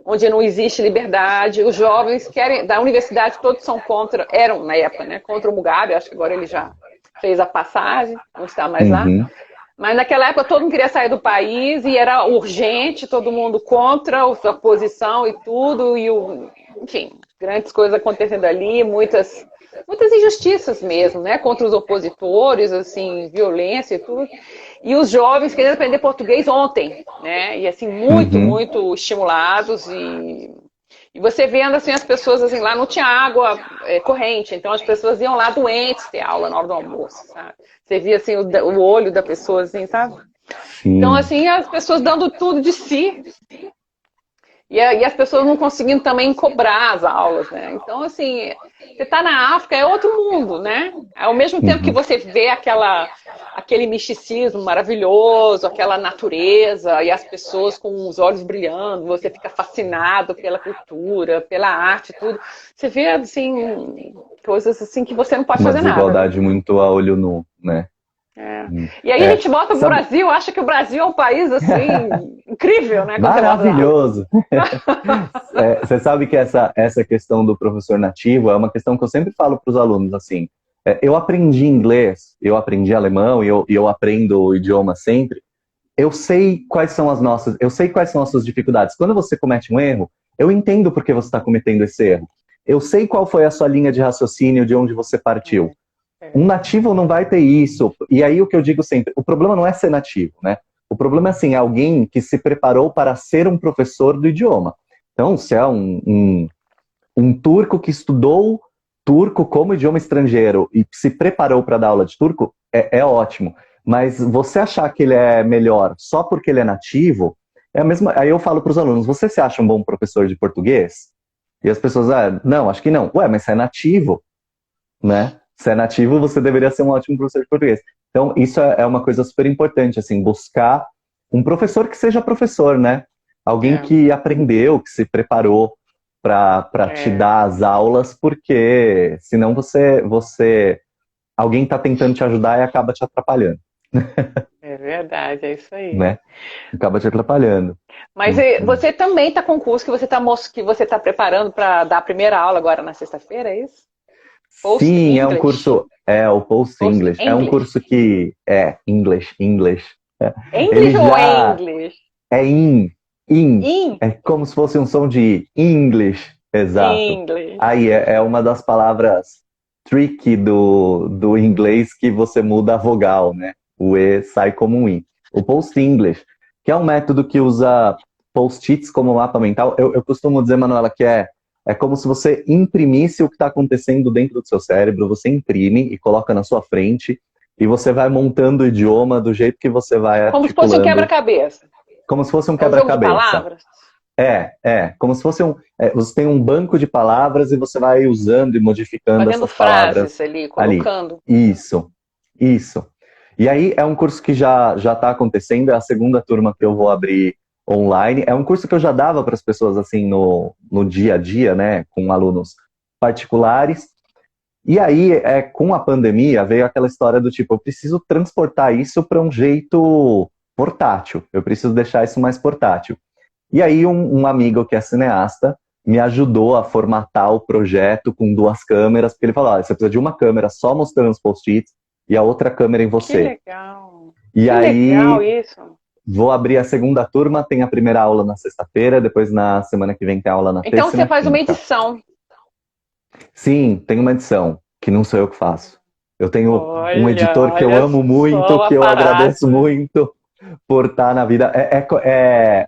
onde não existe liberdade. Os jovens querem da universidade todos são contra, eram na época, né, contra o Mugabe, acho que agora ele já fez a passagem, não está mais lá. Uhum, Mas naquela época todo mundo queria sair do país e era urgente, todo mundo contra a oposição e tudo, enfim, grandes coisas acontecendo ali, muitas injustiças mesmo, né, contra os opositores, assim, violência e tudo. E os jovens querendo aprender português ontem, né, e assim, muito, uhum, muito estimulados e você vendo assim as pessoas assim lá não tinha água corrente, então as pessoas iam lá doentes ter aula na hora do almoço, sabe? Você via assim o olho da pessoa assim, sabe? Então sim. assim as pessoas dando tudo de si e as pessoas não conseguindo também cobrar as aulas, né? Então assim você está na África é outro mundo, né? Ao mesmo tempo que Uhum. você vê aquele misticismo maravilhoso, aquela natureza e as pessoas com os olhos brilhando, você fica fascinado pela cultura, pela arte, tudo. Você vê assim coisas assim que você não pode Uma fazer nada, né? desigualdade muito a olho nu, né? É. E aí a gente volta pro Sabe, Brasil, acha que o Brasil é um país assim incrível, né? Quando você volta da África. maravilhoso! Você sabe que essa questão do professor nativo é uma questão que eu sempre falo para os alunos, assim, eu aprendi inglês, eu aprendi alemão e eu aprendo o idioma sempre, eu sei quais são as suas dificuldades. Quando você comete um erro, eu entendo por que você está cometendo esse erro. Eu sei qual foi a sua linha de raciocínio, de onde você partiu. Um É, nativo não vai ter isso. E aí o que eu digo sempre, o problema não é ser nativo, né? O problema é assim, alguém que se preparou para ser um professor do idioma. Então, se é um turco que estudou turco como idioma estrangeiro e se preparou para dar aula de turco, é ótimo. Mas você achar que ele é melhor só porque ele é nativo, é a mesma. Aí eu falo para os alunos: você se acha um bom professor de português? E as pessoas, não, acho que não. Ué, mas você é nativo, né? Se é nativo, você deveria ser um ótimo professor de português. Então, isso é uma coisa super importante, assim, buscar um professor que seja professor, né? Alguém é, que aprendeu, que se preparou para te é, dar as aulas, porque senão alguém está tentando te ajudar e acaba te atrapalhando, é verdade, é isso aí. né? Acaba te atrapalhando. Mas você também está com curso que você tá preparando para dar a primeira aula agora na sexta-feira, é isso? Post Sim, é um English. curso, o Post Post English, é um English. curso que é English. English Ele ou já English? é in, In. é como se fosse um som de English, exato. English. Aí é uma das palavras tricky do inglês que você muda a vogal, né? O E sai como um I. O Post English, que é um método que usa post-its como mapa mental, eu costumo dizer, Manuela, que é como se você imprimisse o que está acontecendo dentro do seu cérebro, você imprime e coloca na sua frente, e você vai montando o idioma do jeito que você vai Como se articulando. fosse um quebra-cabeça. Como se fosse um É um jogo de quebra-cabeça. palavras? Como se fosse você tem um banco de palavras e você vai usando e modificando Fazendo essas palavras frases ali, ali. colocando. Isso. E aí é um curso que já está acontecendo, é a segunda turma que eu vou abrir online. É um curso que eu já dava para as pessoas assim no dia a dia, né, com alunos particulares. E aí, com a pandemia, veio aquela história do tipo, eu preciso transportar isso para um jeito portátil. Eu preciso deixar isso mais portátil. E aí um amigo que é cineasta me ajudou a formatar o projeto com 2 câmeras, porque ele falou, olha, você precisa de uma câmera só mostrando os post-its e a outra câmera em você. Que legal. E que aí legal isso. vou abrir a segunda turma, tem a primeira aula na sexta-feira, depois na semana que vem tem aula na terça. Então você faz uma quinta. edição. Sim, tem uma edição, que não sou eu que faço. Eu tenho um editor que eu olha amo muito, só que eu aparato. agradeço muito por estar na vida.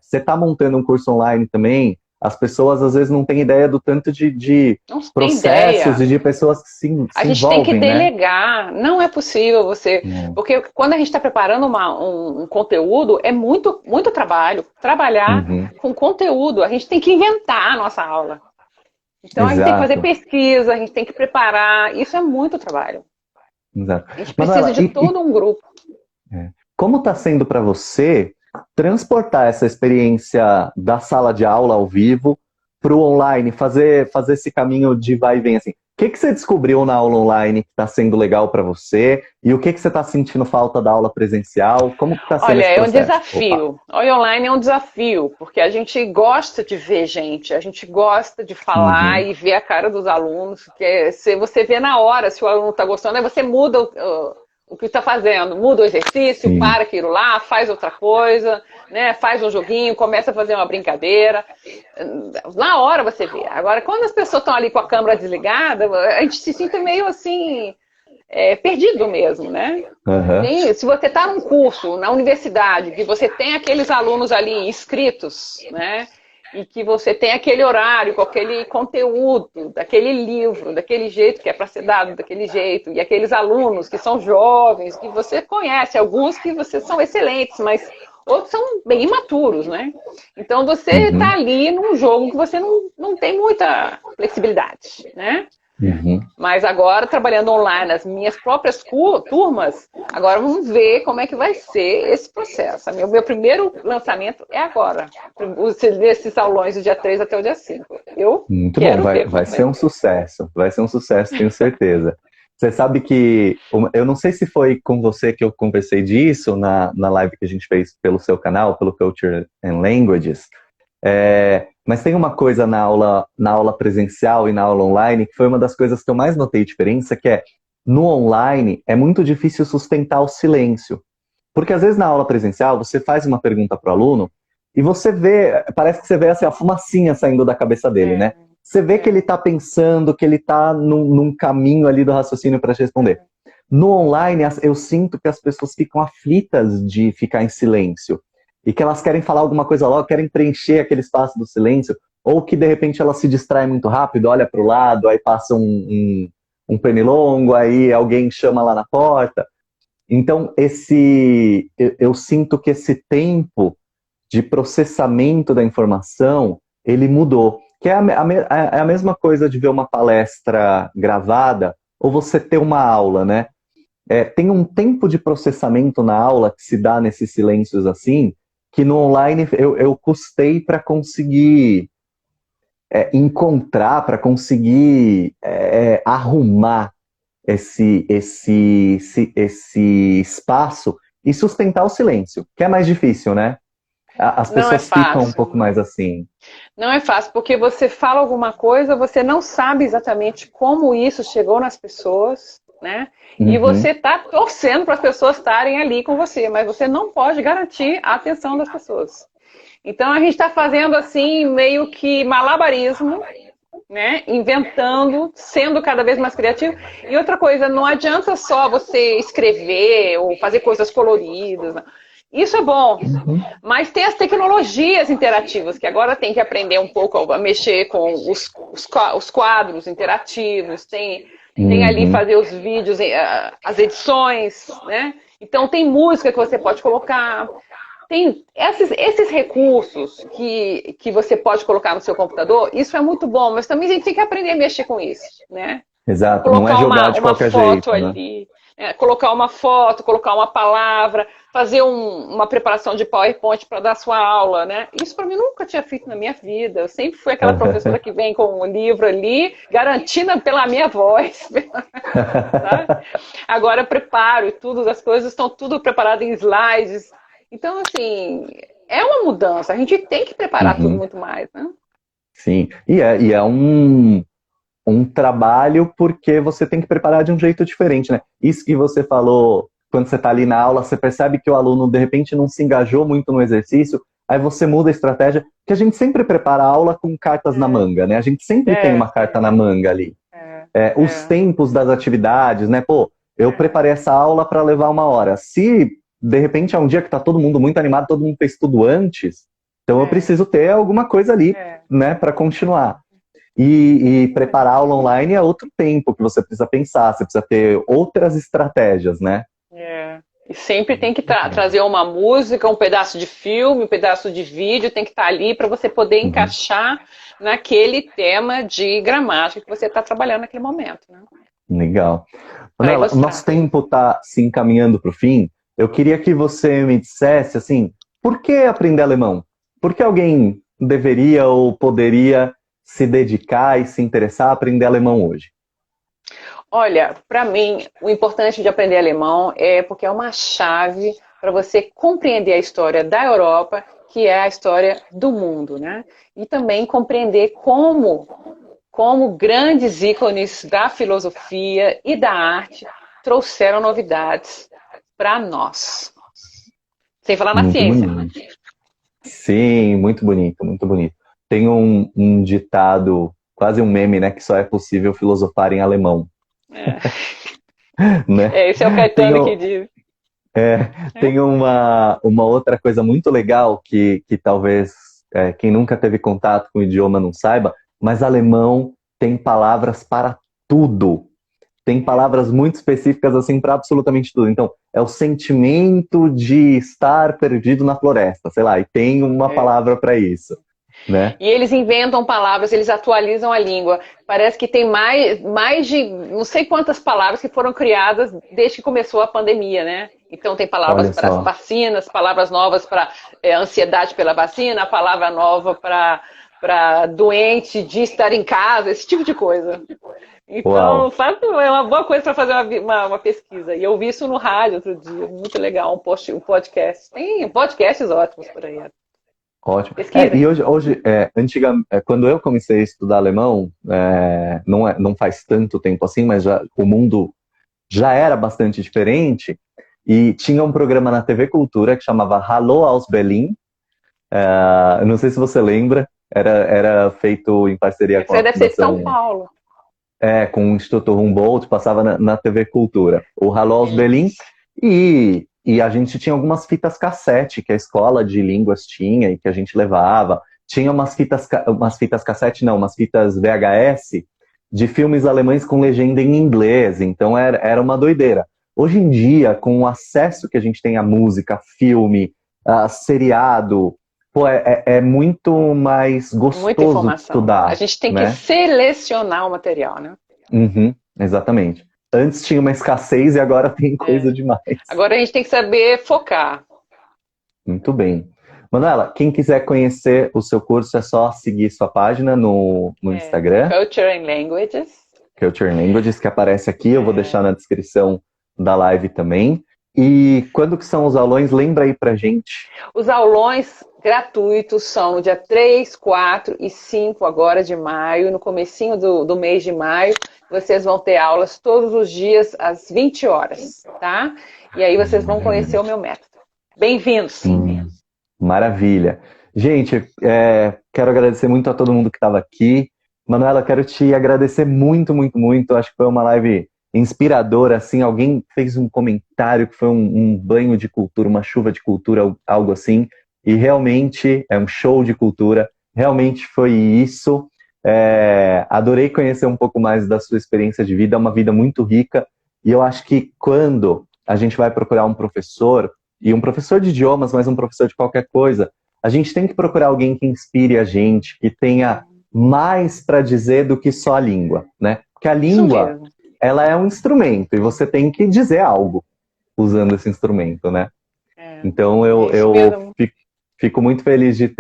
Você está montando um curso online também, as pessoas às vezes não têm ideia do tanto de Não tem processos ideia. e de pessoas que se A gente envolvem, tem que né? delegar. Não é possível você. Porque quando a gente está preparando um conteúdo, é muito, muito trabalho. Trabalhar com conteúdo. A gente tem que inventar a nossa aula. Então a gente tem que fazer pesquisa, a gente tem que preparar. Isso é muito trabalho. Exato. A gente precisa de todo um grupo. Como está sendo para você transportar essa experiência da sala de aula ao vivo para o online, fazer esse caminho de vai e vem assim? O que você descobriu na aula online que está sendo legal para você? E o que você está sentindo falta da aula presencial? Como que está sendo esse processo? Olha, é um desafio. Aula online é um desafio, porque a gente gosta de ver gente, a gente gosta de falar e ver a cara dos alunos, porque você vê na hora se o aluno está gostando, aí você muda o que está fazendo, muda o exercício, para aquilo lá, faz outra coisa, né? Faz um joguinho, começa a fazer uma brincadeira. Na hora você vê. Agora, quando as pessoas estão ali com a câmera desligada, a gente se sente meio assim, perdido mesmo, né? Se você está num curso, na universidade, que você tem aqueles alunos ali inscritos, né? E que você tem aquele horário, com aquele conteúdo, daquele livro, daquele jeito que é para ser dado daquele jeito, e aqueles alunos que são jovens, que você conhece, alguns que você são excelentes, mas outros são bem imaturos, né? Então você está ali num jogo que você não tem muita flexibilidade, né? Mas agora, trabalhando online nas minhas próprias turmas, agora vamos ver como é que vai ser esse processo. O meu primeiro lançamento é agora, desses aulões do dia 3 até o dia 5. Muito bom, vai ser um sucesso, tenho certeza. Você sabe que, eu não sei se foi com você que eu conversei disso na live que a gente fez pelo seu canal, pelo Culture and Languages, mas tem uma coisa na aula presencial e na aula online que foi uma das coisas que eu mais notei diferença, que no online é muito difícil sustentar o silêncio. Porque às vezes na aula presencial você faz uma pergunta para o aluno e você vê, parece que você vê assim, a fumacinha saindo da cabeça dele, né? Você vê que ele está pensando, que ele está num caminho ali do raciocínio para te responder. No online, eu sinto que as pessoas ficam aflitas de ficar em silêncio. E que elas querem falar alguma coisa logo, querem preencher aquele espaço do silêncio, ou que de repente elas se distraem muito rápido, olha para o lado, aí passa um pernilongo, aí alguém chama lá na porta. Então, eu sinto que esse tempo de processamento da informação, ele mudou. Que é a mesma coisa de ver uma palestra gravada, ou você ter uma aula, né? Tem um tempo de processamento na aula que se dá nesses silêncios assim, que no online eu custei para conseguir encontrar, para conseguir arrumar esse espaço e sustentar o silêncio, que é mais difícil, né? As pessoas ficam um pouco mais assim. Não é fácil, porque você fala alguma coisa, você não sabe exatamente como isso chegou nas pessoas, né? E você está torcendo para as pessoas estarem ali com você, mas você não pode garantir a atenção das pessoas. Então a gente está fazendo assim, meio que malabarismo, né? Inventando, sendo cada vez mais criativo. E outra coisa, não adianta só você escrever ou fazer coisas coloridas, não. Isso é bom, mas tem as tecnologias interativas, que agora tem que aprender um pouco a mexer com os quadros interativos, tem tem ali fazer os vídeos, as edições, né? Então tem música que você pode colocar, tem esses recursos que você pode colocar no seu computador, isso é muito bom, mas também a gente tem que aprender a mexer com isso, né? Exato, não é Colocar jogar de uma qualquer foto jeito, né? ali, colocar uma foto, colocar uma palavra, fazer uma preparação de PowerPoint para dar sua aula, né? Isso para mim nunca tinha feito na minha vida. Eu sempre fui aquela professora que vem com um livro ali, garantida pela minha voz. Tá? Agora eu preparo e tudo, as coisas estão tudo preparado em slides. Então, assim, é uma mudança. A gente tem que preparar tudo muito mais, né? Sim, e é um trabalho porque você tem que preparar de um jeito diferente, né? Isso que você falou, quando você está ali na aula, você percebe que o aluno, de repente, não se engajou muito no exercício, aí você muda a estratégia, que a gente sempre prepara a aula com cartas na manga, né? A gente sempre tem uma carta na manga ali. Os tempos das atividades, né? Pô, eu preparei essa aula para levar 1 hora. Se, de repente, é um dia que está todo mundo muito animado, todo mundo fez tudo antes, então eu preciso ter alguma coisa ali, né, para continuar. E preparar a aula online é outro tempo que você precisa pensar, você precisa ter outras estratégias, né? E sempre tem que trazer uma música, um pedaço de filme, um pedaço de vídeo, tem que estar ali para você poder encaixar naquele tema de gramática que você está trabalhando naquele momento, né? Legal. Manuela, nosso tempo está se encaminhando para o fim. Eu queria que você me dissesse, assim, por que aprender alemão? Por que alguém deveria ou poderia se dedicar e se interessar a aprender alemão hoje? Olha, para mim, o importante de aprender alemão é porque é uma chave para você compreender a história da Europa, que é a história do mundo, né? E também compreender como grandes ícones da filosofia e da arte trouxeram novidades para nós. Sem falar na Muito ciência. bonito. Sim, muito bonito, muito bonito. Tem um ditado, quase um meme, né? Que só é possível filosofar em alemão. Né? Esse é o Caetano que diz. Tem uma outra coisa muito legal que talvez quem nunca teve contato com o idioma não saiba, mas alemão tem palavras para tudo. Tem palavras muito específicas assim para absolutamente tudo. Então, é o sentimento de estar perdido na floresta, sei lá, e tem uma palavra para isso. Né? E eles inventam palavras, eles atualizam a língua. Parece que tem mais de não sei quantas palavras que foram criadas desde que começou a pandemia, né? Então tem palavras para as vacinas, palavras novas para ansiedade pela vacina, palavra nova para doente de estar em casa, esse tipo de coisa. Então, sabe, é uma boa coisa para fazer uma pesquisa. E eu vi isso no rádio outro dia, muito legal, um podcast. Tem podcasts ótimos por aí. Ótimo. E hoje quando eu comecei a estudar alemão, não faz tanto tempo assim, mas o mundo já era bastante diferente, e tinha um programa na TV Cultura que chamava Hallo aus Berlin. Não sei se você lembra, era feito em parceria com a deve ser de São Paulo. Com o Instituto Humboldt, passava na TV Cultura. O Hallo aus Berlin, e a gente tinha algumas fitas cassete que a escola de línguas tinha e que a gente levava. Tinha umas fitas cassete, não, umas fitas VHS de filmes alemães com legenda em inglês. Então era uma doideira. Hoje em dia, com o acesso que a gente tem à música, filme, seriado, é muito mais gostoso de estudar. A gente tem que selecionar o material, né? Exatamente. Antes tinha uma escassez e agora tem coisa demais. Agora a gente tem que saber focar. Muito bem. Manuela, quem quiser conhecer o seu curso é só seguir sua página no Instagram. Culture and Languages. Culture and Languages, que aparece aqui. Eu vou deixar na descrição da live também. E quando que são os aulões? Lembra aí pra gente. Os aulões gratuitos são no dia 3, 4 e 5 agora de maio, no comecinho do mês de maio. Vocês vão ter aulas todos os dias às 20 horas, tá? E aí vocês vão conhecer o meu método. Bem-vindos! Maravilha! Gente, quero agradecer muito a todo mundo que estava aqui. Manuela, quero te agradecer muito, muito, muito. Acho que foi uma live inspiradora, assim. Alguém fez um comentário que foi um banho de cultura, uma chuva de cultura, algo assim. E realmente é um show de cultura. Realmente foi isso. Adorei conhecer um pouco mais da sua experiência de vida, é uma vida muito rica. E eu acho que quando a gente vai procurar um professor, e um professor de idiomas, mas um professor de qualquer coisa, a gente tem que procurar alguém que inspire a gente, que tenha mais para dizer do que só a língua, né? Porque a língua, ela é um instrumento e você tem que dizer algo usando esse instrumento, né? Então eu fico muito feliz de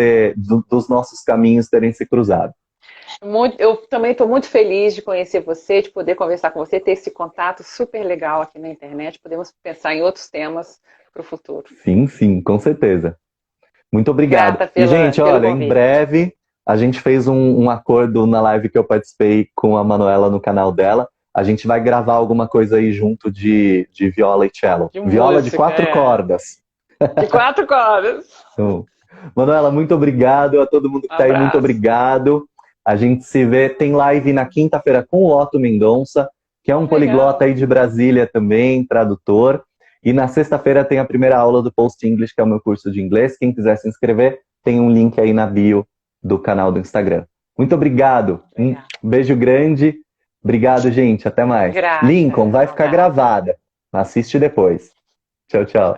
dos nossos caminhos terem se cruzado. Eu também estou muito feliz de conhecer você, de poder conversar com você, ter esse contato super legal aqui na internet. Podemos pensar em outros temas para o futuro. Sim, sim, com certeza. Muito obrigado. E, gente, olha, em breve a gente fez um acordo na live que eu participei com a Manuela no canal dela. A gente vai gravar alguma coisa aí junto de viola e cello. Viola de 4 cordas. De 4 cordas. Então, Manuela, muito obrigado. A todo mundo que está aí, muito obrigado. A gente se vê, tem live na quinta-feira com o Otto Mendonça, que é um poliglota aí de Brasília também, tradutor. E na sexta-feira tem a primeira aula do Post English, que é o meu curso de inglês. Quem quiser se inscrever, tem um link aí na bio do canal do Instagram. Muito obrigado. Um beijo grande. Obrigado, gente. Até mais. Lincoln, vai ficar gravada. Assiste depois. Tchau, tchau.